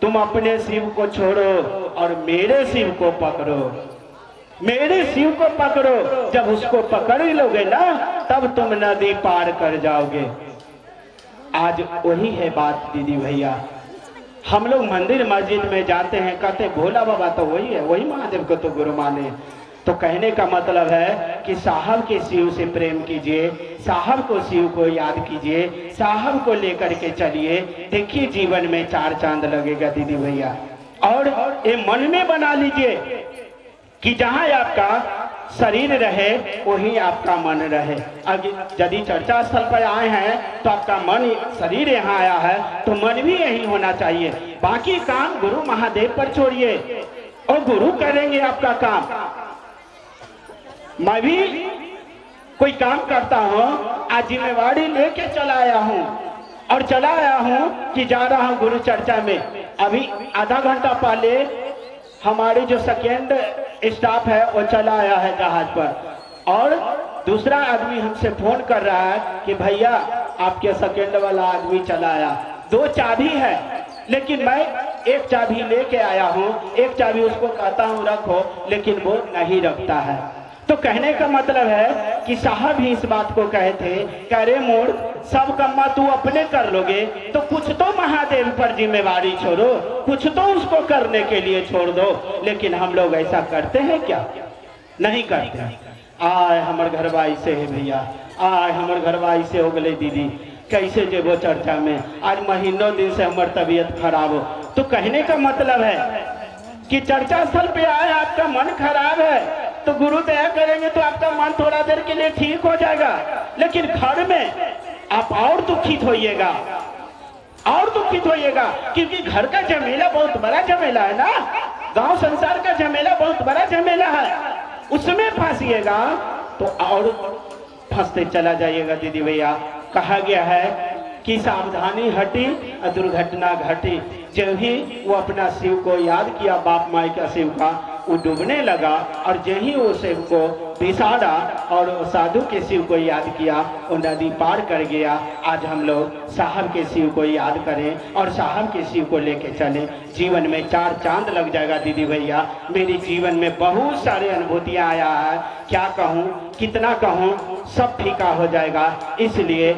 तुम अपने शिव को छोड़ो और मेरे शिव को पकड़ो, मेरे शिव को पकड़ो। जब उसको पकड़ लोगे ना तब तुम नदी पार कर जाओगे। आज वही है बात दीदी भैया। हम लोग मंदिर मस्जिद में जाते हैं, कहते भोला बाबा तो वही है, वही महादेव को तो गुरु माने। तो कहने का मतलब है कि साहब के शिव से प्रेम कीजिए, साहब को शिव को याद कीजिए, साहब को लेकर के चलिए, देखिए जीवन में 4 चांद लगेगा दीदी भैया। और ये मन में बना लीजिए कि जहाँ आपका शरीर रहे वहीं आपका मन रहे। यदि चर्चा स्थल पर आए हैं तो आपका मन, शरीर यहाँ आया है तो मन भी यही होना चाहिए। बाकी काम गुरु महादेव पर छोड़िए और गुरु करेंगे आपका काम। मैं भी कोई काम करता हूँ, आज जिम्मेवारी लेके चला आया हूँ और चला आया हूँ कि जा रहा हूँ गुरु चर्चा में। अभी आधा घंटा पहले हमारी जो सेकेंड स्टाफ है वो चला आया है जहाज पर, और दूसरा आदमी हमसे फोन कर रहा है कि भैया आपके सेकेंड वाला आदमी चला आया। 2 चाबी है, लेकिन मैं 1 चाबी लेके आया हूँ, 1 चाबी उसको कहता हूँ रखो, लेकिन वो नहीं रखता है। तो कहने का मतलब है कि साहब ही इस बात को कहे थे कि अरे मूर्ख, सब कम्मा तू अपने कर लोगे तो कुछ तो महादेव पर जिम्मेवारी छोड़ो, कुछ तो उसको करने के लिए छोड़ दो। लेकिन हम लोग ऐसा करते हैं क्या? नहीं करते। आय हमर घरवाई से है भैया, आय हमर घरवाई से हो गए दीदी, कैसे जेबो चर्चा में, आज महीनों दिन से हमार तबीयत खराब हो। तो कहने का मतलब है कि चर्चा स्थल पे आए, आपका मन खराब है तो गुरु दया करेंगे तो आपका मन थोड़ा देर के लिए ठीक हो जाएगा, लेकिन घर में आप और दुखित होइएगा, और दुखित होइएगा, क्योंकि घर का झमेला बहुत बड़ा झमेला है ना, गांव संसार का झमेला बहुत बड़ा झमेला है। उसमें फंसिएगा तो और फंसते चला जाइएगा दीदी भैया। कहा गया है कि सावधानी हटी और दुर्घटना घटी। जब ही वो अपना शिव को याद किया, बाप माई का शिव का, वो डूबने लगा। और जब ही वो शिव को बिसाड़ा और साधु के शिव को याद किया, वो नदी पार कर गया। आज हम लोग साहब के शिव को याद करें और साहब के शिव को लेके चलें। जीवन में 4 चांद लग जाएगा दीदी भैया। मेरे जीवन में बहुत सारे अनुभूतियाँ आया है, क्या कहूँ कितना कहूँ, सब फीका हो जाएगा। इसलिए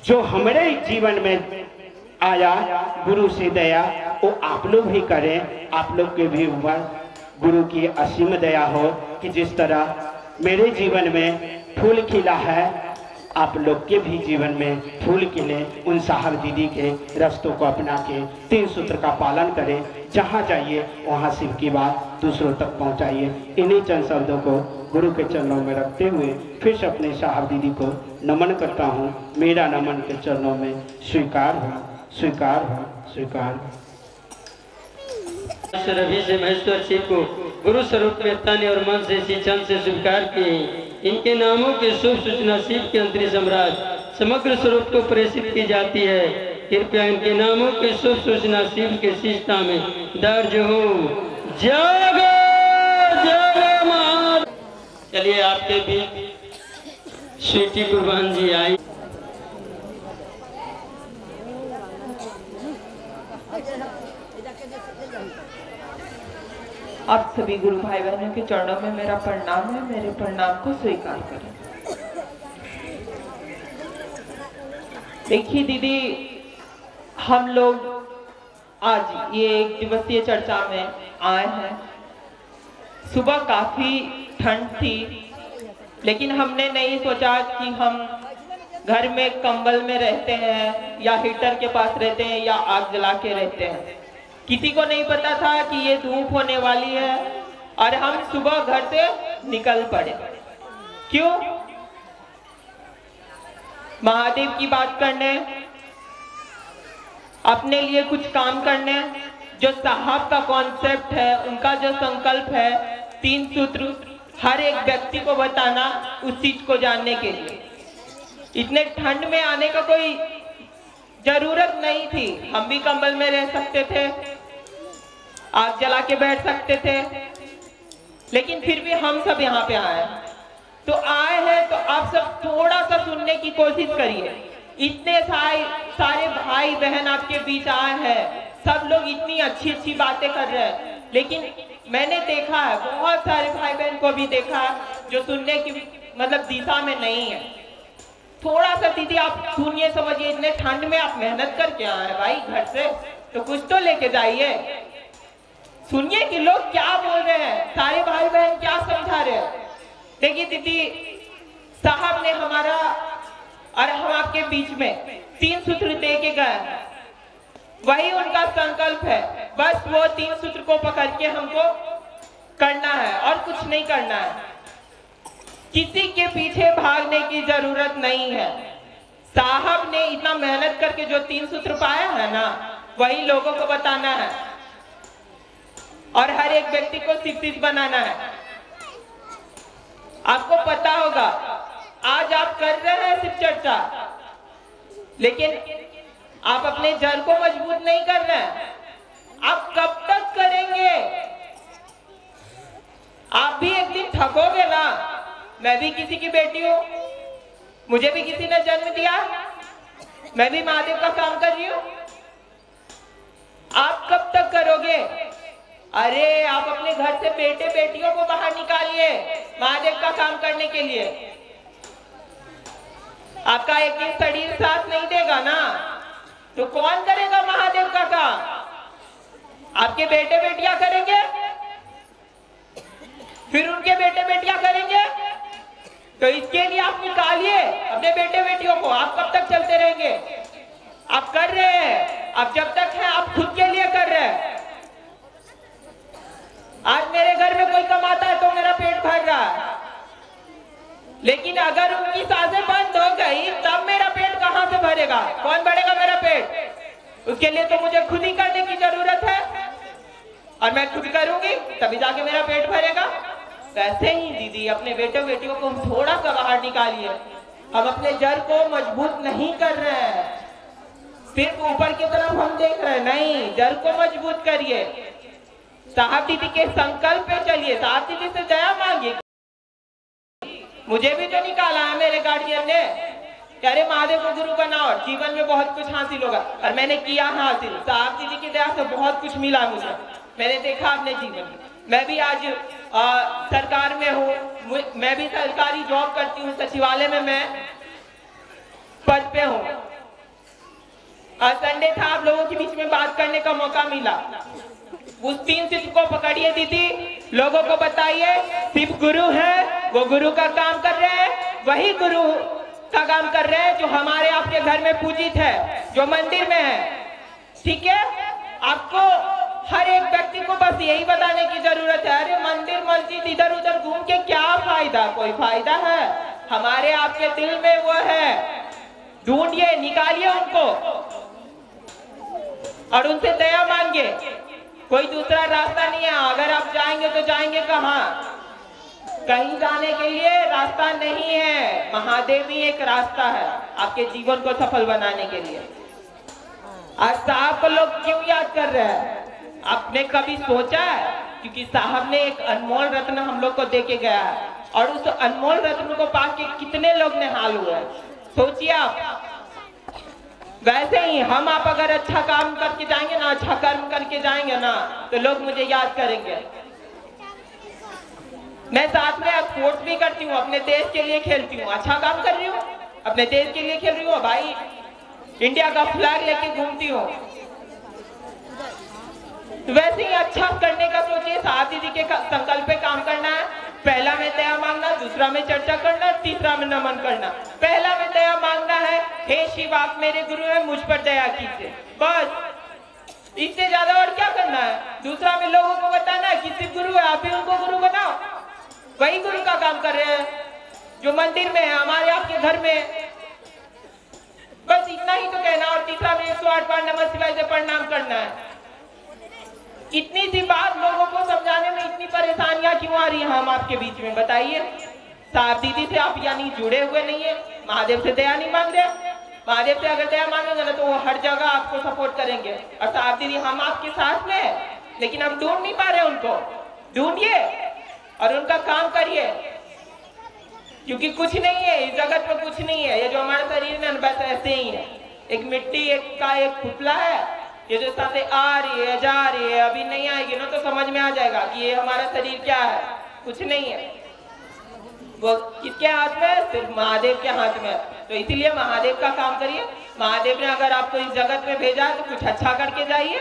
जो हमारे जीवन में आया गुरु से दया, वो आप लोग भी करें। आप लोग के भी ऊपर गुरु की असीम दया हो कि जिस तरह मेरे जीवन में फूल खिला है, आप लोग के भी जीवन में फूल खिले। उन साहब दीदी के रास्तों को अपना के 3 सूत्र का पालन करें। जहाँ जाइए वहाँ शिव की बात दूसरों तक पहुँचाइए। इन्हीं चंद शब्दों को गुरु के चरणों में रखते हुए फिर से अपने साहब दीदी को नमन करता हूँ। मेरा नमन के चरणों में स्वीकार हो, स्वीकार हो, स्वीकार हो। रवि से महेश्वर शिव को गुरु स्वरूप में तन और मन से चंद से स्वीकार किए। इनके नामों की शुभ सूचना शिव के अंतरी सम्राट समग्र स्वरूप को प्रेषित की जाती है। कृपया इनके नामों की शुभ सूचना शिव के शिष्टा में दर्ज हो। जग जग मात। चलिए आपके भी स्वीटी कुर्बान जी आई। आप सभी गुरु भाई बहनों के चरणों में मेरा प्रणाम है। मेरे प्रणाम को स्वीकार करें। देखिए दीदी, हम लोग आज ये 1 दिवसीय चर्चा में आए हैं। सुबह काफी ठंड थी, लेकिन हमने नहीं सोचा कि हम घर में कंबल में रहते हैं या हीटर के पास रहते हैं या आग जला के रहते हैं। किसी को नहीं पता था कि ये धूप होने वाली है और हम सुबह घर से निकल पड़े। क्यों? महादेव की बात करने, अपने लिए कुछ काम करने। जो साहब का कॉन्सेप्ट है, उनका जो संकल्प है, 3 सूत्र हर एक व्यक्ति को बताना, उस चीज को जानने के लिए। इतने ठंड में आने का कोई जरूरत नहीं थी। हम भी कंबल में रह सकते थे, आग जला के बैठ सकते थे, लेकिन फिर भी हम सब यहाँ पे आए। तो आए हैं तो आप सब थोड़ा सा सुनने की कोशिश करिए। इतने सारे भाई बहन आपके बीच आए हैं, सब लोग इतनी अच्छी अच्छी बातें कर रहे हैं, लेकिन मैंने देखा है बहुत सारे भाई बहन को भी देखा है जो सुनने की मतलब दिशा में नहीं है। थोड़ा सा दीदी आप सुनिए, समझिए। इतने ठंड में आप मेहनत करके आए हैं भाई घर से, तो कुछ तो लेके जाइए। सुनिए कि लोग क्या बोल रहे हैं, सारे भाई बहन क्या समझा रहे हैं। देखिए दीदी, साहब ने हमारा और हम आपके बीच में 3 सूत्र दे के गए हैं। वही उनका संकल्प है। बस वो 3 सूत्र को पकड़ के हमको करना है और कुछ नहीं करना है। किसी के पीछे भागने की जरूरत नहीं है। साहब ने इतना मेहनत करके जो 3 सूत्र पाया है ना, वही लोगों को बताना है और हर एक व्यक्ति को शिक्षित बनाना है। आपको पता होगा, आज आप कर रहे हैं शिव चर्चा, लेकिन आप अपने जड़ को मजबूत नहीं कर रहे हैं। आप कब तक करेंगे? आप भी एक दिन थकोगे ना। मैं भी किसी की बेटी हूं, मुझे भी किसी ने जन्म दिया, मैं भी महादेव का काम कर रही हूं। आप कब तक करोगे? अरे आप अपने घर से बेटे बेटियों को बाहर निकालिए महादेव का काम करने के लिए। आपका एक दिन शरीर साथ नहीं देगा ना, तो कौन करेगा महादेव का काम? आपके बेटे बेटियां करेंगे, फिर उनके बेटे बेटियां करेंगे। तो इसके लिए आप निकालिए अपने बेटे बेटियों को। आप कब तक चलते रहेंगे? आप कर रहे हैं, आप जब तक हैं आप खुद के लिए कर रहे हैं। आज मेरे घर में कोई कमाता है तो मेरा पेट भर रहा है, लेकिन अगर उनकी सांसें बंद हो गई तब मेरा पेट कहां से भरेगा? कौन भरेगा मेरा पेट? उसके लिए तो मुझे खुद ही करने की जरूरत है, और मैं खुद करूंगी तभी जाके मेरा पेट भरेगा। वैसे ही दीदी अपने बेटे बेटियों को थोड़ा सा बाहर निकालिए। हम अपने जड़ को मजबूत नहीं कर रहे हैं, सिर्फ ऊपर की तरफ हम देख रहे हैं, नहीं, जड़ को मजबूत करिए। साहब दीदी के संकल्प पे चलिए, साहब दीदी से दया मांगिए। मुझे भी तो निकाला है मेरे गार्डियन ने, अरे महादेव को गुरु बनाओ, जीवन में बहुत कुछ हासिल होगा, और मैंने किया हासिल। साहब दीदी की दया से बहुत कुछ मिला मुझे, मैंने देखा अपने जीवन में। मैं भी आज सरकार में हूँ, मैं भी सरकारी जॉब करती हूँ, सचिवालय में मैं पद पे हूँ। संडे था, आप लोगों के बीच में बात करने का मौका मिला। उस 3 शिव को पकड़िए दीदी, लोगों को बताइए शिव गुरु है, वो गुरु का काम कर रहे हैं, वही गुरु का काम कर रहे हैं जो हमारे आपके घर में पूजित है, जो मंदिर में है। ठीक है, आपको हर एक व्यक्ति को बस यही बताने की जरूरत है, अरे मंदिर मस्जिद इधर उधर घूम के क्या फायदा, कोई फायदा है? हमारे आपके दिल में वो है, ढूंढिए, निकालिए उनको और उनसे दया मांगिए। कोई दूसरा रास्ता नहीं है। अगर आप जाएंगे तो जाएंगे कहाँ? कहीं जाने के लिए रास्ता नहीं है, महादेव ही एक रास्ता है आपके जीवन को सफल बनाने के लिए। आज साहब को लोग क्यों याद कर रहे हैं? आपने कभी सोचा है? क्योंकि साहब ने एक अनमोल रत्न हम लोग को देके गया है, और उस अनमोल रत्न को पाके कितने लोग निहाल हुए हैं, सोचिए आप। वैसे ही हम आप अगर अच्छा काम करके जाएंगे ना, अच्छा कर्म करके जाएंगे ना, तो लोग मुझे याद करेंगे। मैं साथ में स्पोर्ट्स भी करती हूँ, अपने देश के लिए खेलती हूँ, अच्छा काम कर रही हूँ, अपने देश के लिए खेल रही हूँ भाई, इंडिया का फ्लैग लेके घूमती हूँ। वैसे ही अच्छा करने का सोचिए। साहब दीदी के संकल्प पे काम करना है। पहला में दया मांगना, दूसरा में चर्चा करना, तीसरा में नमन करना। पहला में दया मांगना है, हे शिव आप मेरे गुरु हैं, मुझ पर दया कीजिए, बस, इससे ज्यादा और क्या करना है। दूसरा में लोगों को बताना है कि शिव गुरु है, आप भी उनको गुरु बनाओ, वही गुरु का काम कर रहे हैं जो मंदिर में है, हमारे आपके घर में। बस इतना ही तो कहना। और तीसरा में 108 बार नमः शिवाय से प्रणाम करना है। इतनी सी बात लोगों को समझाने में इतनी परेशानियां क्यों आ रही हैं हम आपके बीच में, बताइए। साहब दीदी से आप यानी जुड़े हुए नहीं है, महादेव से दया नहीं मांग रहे। महादेव से अगर दया मांगेंगे ना तो वो हर जगह आपको सपोर्ट करेंगे। और साहब दीदी हम आपके साथ में है, लेकिन हम ढूंढ नहीं पा रहे उनको। ढूंढिए और उनका काम करिए, क्योंकि कुछ नहीं है इस जगत में, कुछ नहीं है। ये जो हमारे शरीर में बस ऐसे ही है, एक मिट्टी का एक पुतला है, ये जो साथ आ रही है जा रही है, अभी नहीं आएगी ना तो समझ में आ जाएगा कि ये हमारा शरीर क्या है, कुछ नहीं है। वो किसके हाथ में? सिर्फ महादेव के हाथ में। तो इसीलिए महादेव का काम करिए। महादेव ने अगर आपको इस जगत में भेजा है तो कुछ अच्छा करके जाइए,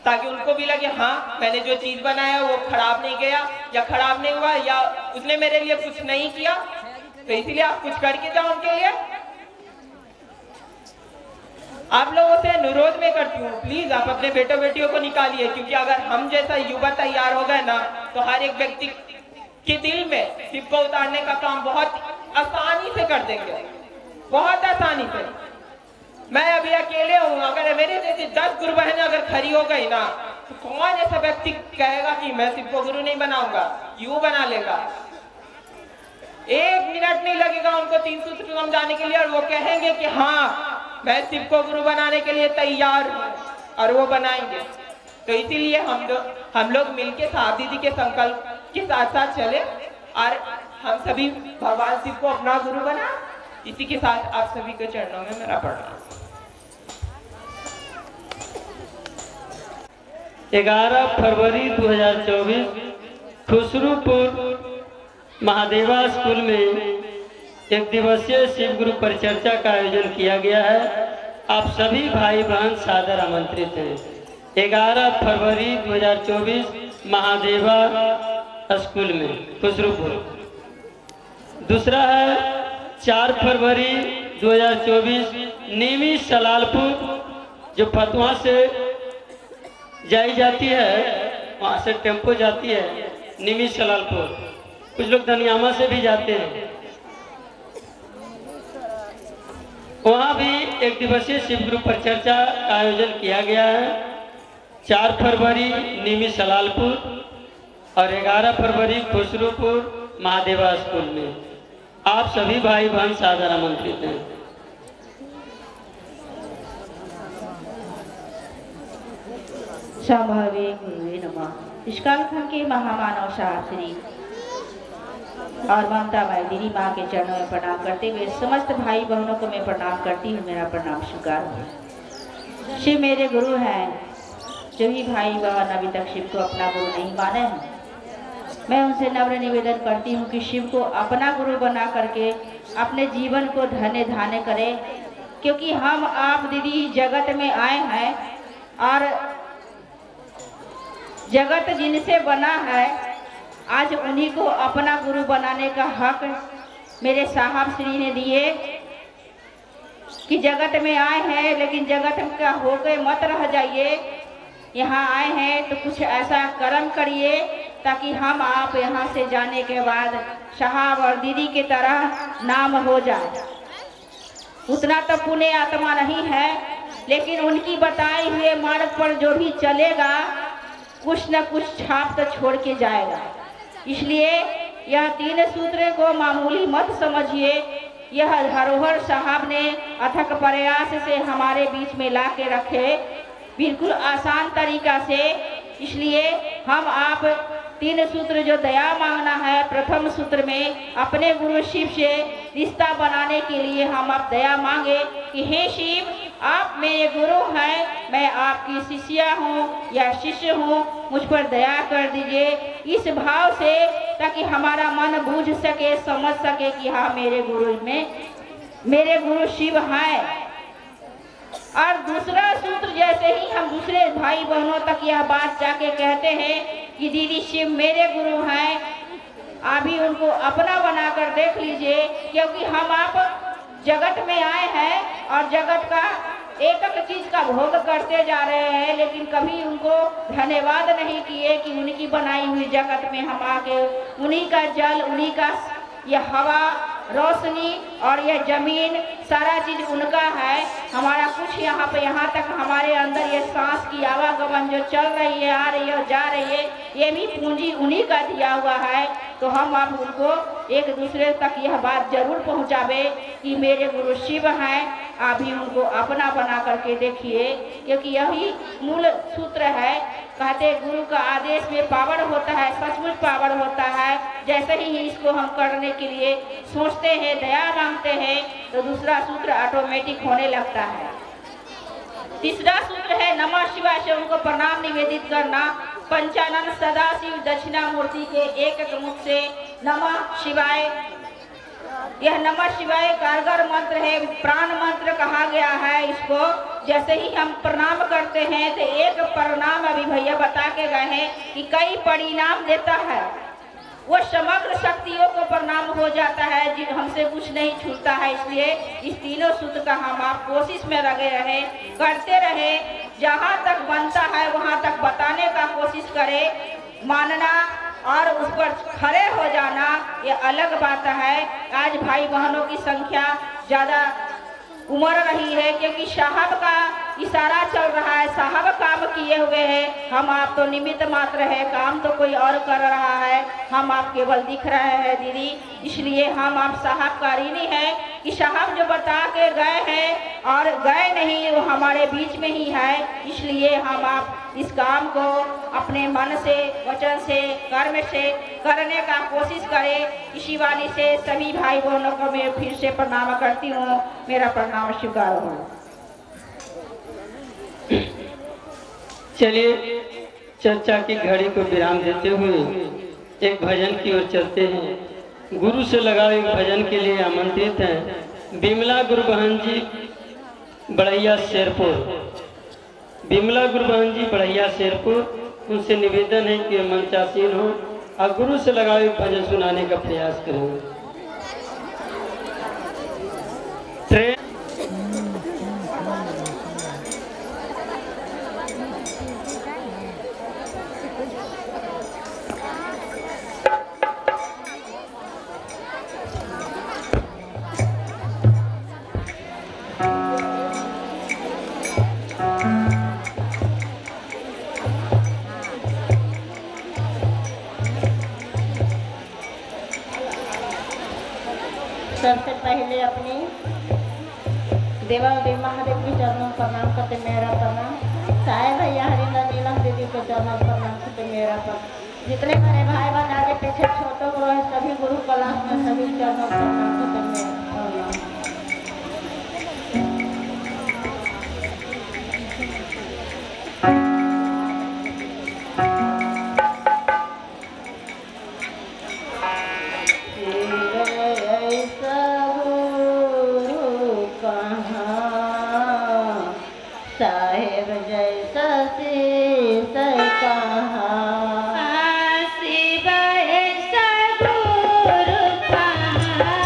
ताकि उनको भी लगे हाँ मैंने जो चीज बनाया वो खराब नहीं गया, या खराब नहीं हुआ, या उसने मेरे लिए कुछ नहीं किया। तो इसीलिए आप कुछ करके जाओ उनके लिए। आप लोगों से अनुरोध में करती हूँ, प्लीज आप अपने बेटों बेटियों को निकालिए, क्योंकि अगर हम जैसा युवा तैयार हो गए ना तो हर एक व्यक्ति के दिल में शिव को उतारने का काम बहुत आसानी से कर देंगे, बहुत आसानी से। मैं अभी अकेले हूँ, अगर मेरे जैसे 10 गुरु बहनें अगर खड़ी हो गई ना तो कौन ऐसा व्यक्ति कहेगा कि मैं शिव को गुरु नहीं बनाऊंगा? यूं बना लेगा। 1 मिनट नहीं लगेगा उनको 3 सूत्र समझाने के लिए, और वो कहेंगे कि हाँ मैं शिव को गुरु बनाने के लिए तैयार हूँ, और वो बनाएंगे। तो इसीलिए हम लोग मिलके साहब दीदी के संकल्प के साथ साथ चले, और हम सभी भगवान शिव को अपना गुरु बना। इसी के साथ आप सभी के चरणों में मेरा प्रणाम। 11 फरवरी 2024 खुसरूपुर महादेवा स्कूल में 1 दिवसीय शिव गुरु परिचर्चा का आयोजन किया गया है। आप सभी भाई बहन सादर आमंत्रित हैं। 11 फरवरी 2024 महादेवा स्कूल में खुसरूपुर। दूसरा है 4 फरवरी 2024 नीमी सलालपुर, जो फतुहा से जाई जाती है, वहाँ से टेम्पो जाती है नीमी सलालपुर। कुछ लोग धनियामा से भी जाते हैं। वहाँ भी 1 दिवसीय शिव गुरु परिचर्चा का आयोजन किया गया है। 4 फरवरी नीमी सलालपुर और 11 फरवरी खुसरूपुर महादेवा स्कूल में। आप सभी भाई बहन सादर आमंत्रित हैं। संभवे गुरुवे नमः। इस कालखंड के महामानव शास्त्री और ममता भाई दीदी माँ के चरणों में प्रणाम करते हुए समस्त भाई बहनों को मैं प्रणाम करती हूँ। मेरा प्रणाम स्वीकार हो। शिव मेरे गुरु हैं। जो भी भाई बहन अभी तक शिव को अपना गुरु नहीं माने हैं, मैं उनसे नम्र निवेदन करती हूँ कि शिव को अपना गुरु बना करके अपने जीवन को धन्य धान्य करें, क्योंकि हम आप दीदी जगत में आए हैं और जगत जिनसे बना है आज उन्हीं को अपना गुरु बनाने का हक मेरे साहब श्री ने दिए कि जगत में आए हैं लेकिन जगत का होकर मत रह जाइए। यहाँ आए हैं तो कुछ ऐसा कर्म करिए ताकि हम आप यहाँ से जाने के बाद साहब और दीदी की तरह नाम हो जाए। उतना तो पुण्य आत्मा नहीं है, लेकिन उनकी बताए हुए मार्ग पर जो भी चलेगा कुछ न कुछ छाप तो छोड़ के जाएगा। इसलिए यह 3 सूत्र को मामूली मत समझिए। यह धरोहर साहब ने अथक प्रयास से हमारे बीच में ला के रखे, बिल्कुल आसान तरीका से। इसलिए हम आप 3 सूत्र जो दया मांगना है, प्रथम सूत्र में अपने गुरु शिव से रिश्ता बनाने के लिए हम आप दया मांगे कि हे शिव, आप मेरे गुरु हैं, मैं आपकी शिष्या हूँ या शिष्य हूँ, मुझ पर दया कर दीजिए इस भाव से, ताकि हमारा मन बूझ सके, समझ सके कि हाँ मेरे गुरु शिव हैं। और दूसरा सूत्र जैसे ही हम दूसरे भाई बहनों तक यह बात जाके कहते हैं कि दीदी शिव मेरे गुरु हैं, आप भी उनको अपना बनाकर देख लीजिए, क्योंकि हम आप जगत में आए हैं और जगत का एक एक चीज का भोग करते जा रहे हैं, लेकिन कभी उनको धन्यवाद नहीं किए कि उनकी बनाई हुई जगत में हम आके उन्हीं का जल, उन्हीं का यह हवा, रोशनी और यह जमीन सारा चीज उनका है। हमारा कुछ यहाँ तक हमारे अंदर ये सांस की आवागमन जो चल रही है, आ रही है, जा रही है, ये भी पूंजी उन्हीं का दिया हुआ है। तो हम आप उनको एक दूसरे तक यह बात जरूर पहुँचावे कि मेरे गुरु शिव हैं, आप भी उनको अपना बना करके देखिए, क्योंकि यही मूल सूत्र है। कहते गुरु का आदेश में पावर होता है, सचमुच पावर होता है। जैसे ही इसको हम करने के लिए सोचते हैं, दया मांगते हैं, तो दूसरा सूत्र ऑटोमेटिक होने लगता है। तीसरा सूत्र है नमः शिवाय से उनको प्रणाम निवेदित करना। पंचानन सदाशिव दक्षिणामूर्ति के एक मुख से नमः शिवाय, यह नमः शिवाय कारगर मंत्र है, प्राण मंत्र कहा गया है इसको। जैसे ही हम प्रणाम करते हैं तो एक प्रणाम अभी भैया बता के गए हैं कि कई परिणाम देता है, वो समग्र शक्तियों को प्रणाम हो जाता है, जिन हमसे कुछ नहीं छूटता है। इसलिए इस तीनों सूत्र का हम आप कोशिश में लगे रहे, करते रहे, जहाँ तक बनता है वहाँ तक बताने का कोशिश करें। मानना और उस पर खड़े हो जाना ये अलग बात है। आज भाई बहनों की संख्या ज़्यादा उमड़ रही है, क्योंकि साहब का इशारा चल रहा है, साहब काम किए हुए हैं, हम आप तो निमित्त मात्र है, काम तो कोई और कर रहा है, हम आप केवल दिख रहे हैं दीदी। इसलिए हम आप साहबकारी नहीं है कि साहब जो बता के गए हैं और गए नहीं, वो हमारे बीच में ही है। इसलिए हम आप इस काम को अपने मन से, वचन से, कर्म से करने का कोशिश करें। इसी वाली से सभी भाई बहनों को मैं फिर से प्रणाम करती हूँ। मेरा प्रणाम स्वीकार हो। चलिए चर्चा की घड़ी को विराम देते हुए एक भजन की ओर चलते हैं। गुरु से लगा एक भजन के लिए आमंत्रित हैं बिमला गुरु बहन जी बड़ैया शेरपुर। बिमला गुरु बहन जी बड़ैया शेरपुर, उनसे निवेदन है कि मंचासीन हो और गुरु से लगा एक भजन सुनाने का प्रयास करेंगे। सबसे पहले अपनी देवादेव महादेव के चरणों पर प्रणाम करते मेरा प्रणाम। साहेब भैया हरिंदर नीलम दीदी के चरणों पर प्रणाम करते मेरा प्रणाम। जितने मेरे भाई बहन आगे पीछे छोटे गुरु हैं सभी गुरु क्लास में सभी चरणों पर प्रणाम करते मेरा प्रणाम। साहेब जैसा शीश कहाँ, शिव ऐसा गुरु कहाँ,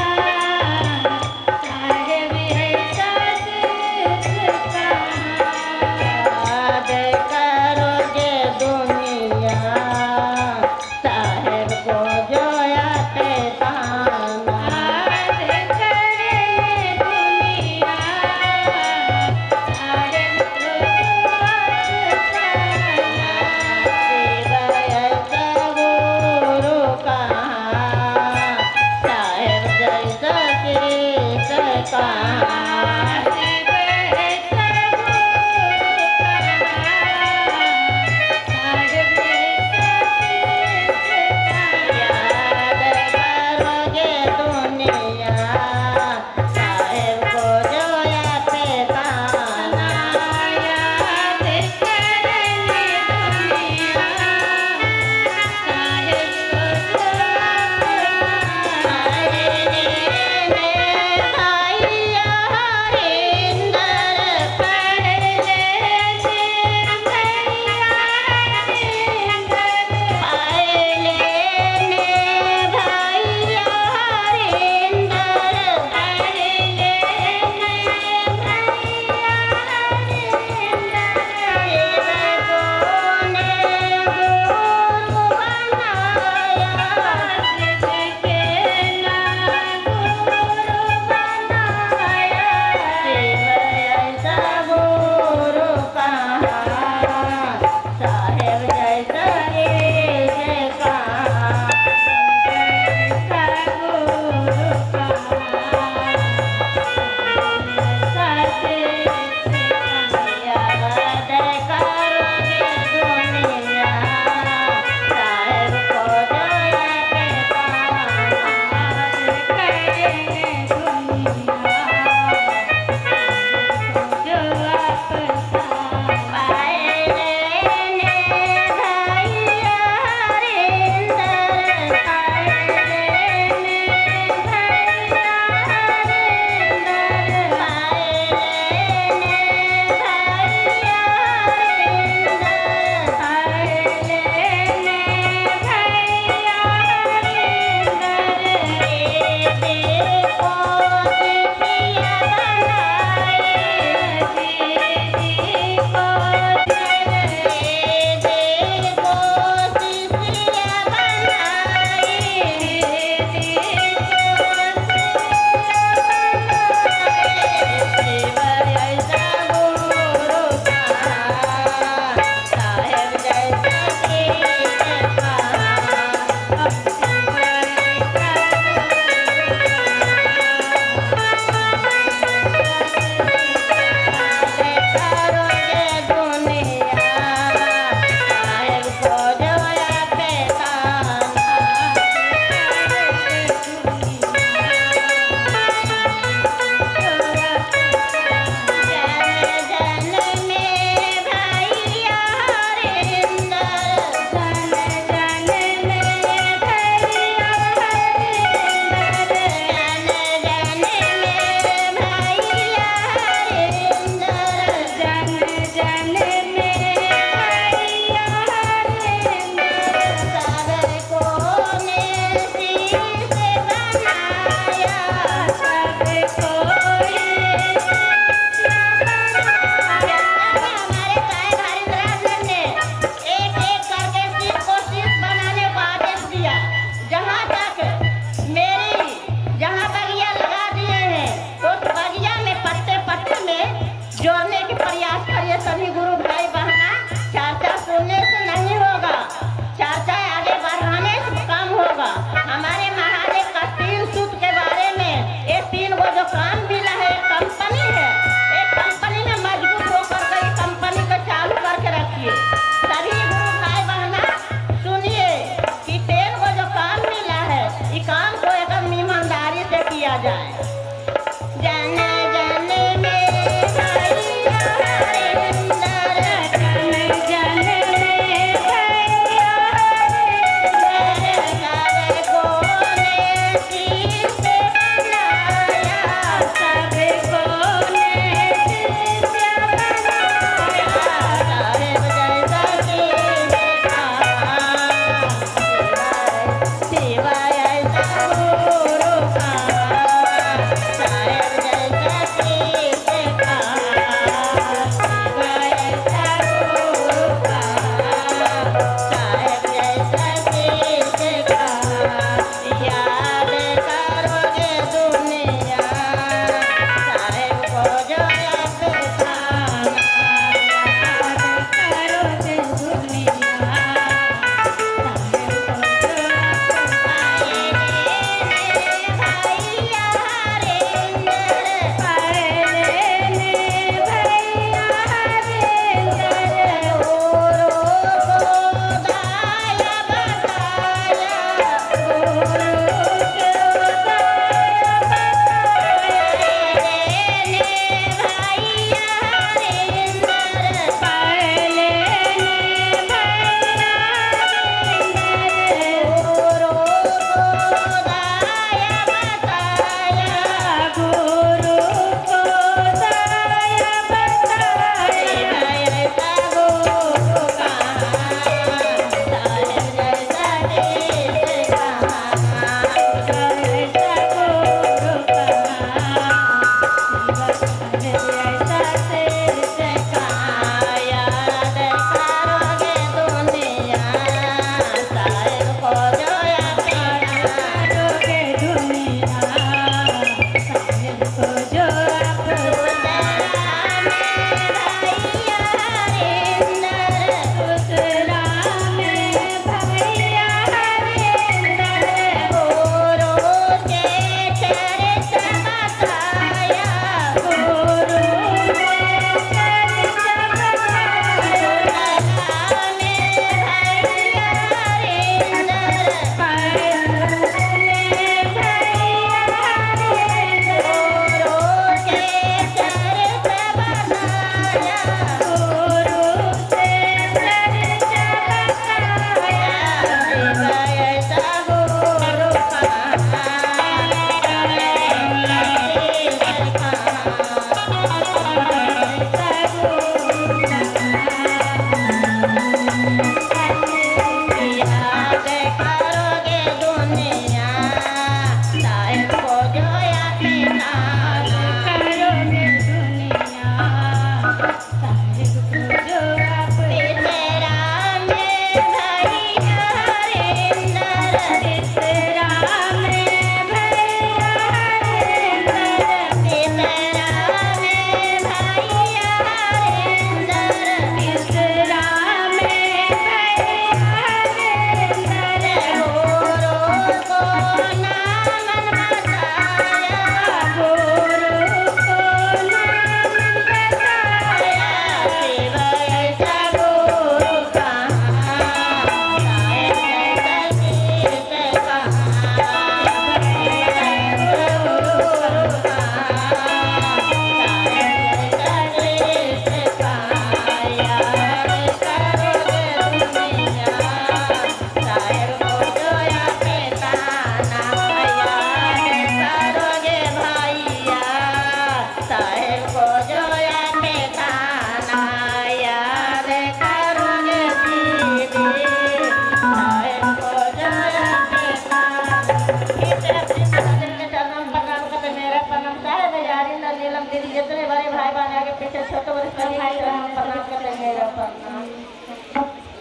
मेरे पीछे छोटे बड़े सब भाई बहन प्रणाम करते हैं मेरा प्रणाम।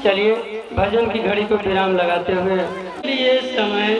चलिए भजन की घड़ी को विराम लगाते हुए ये समय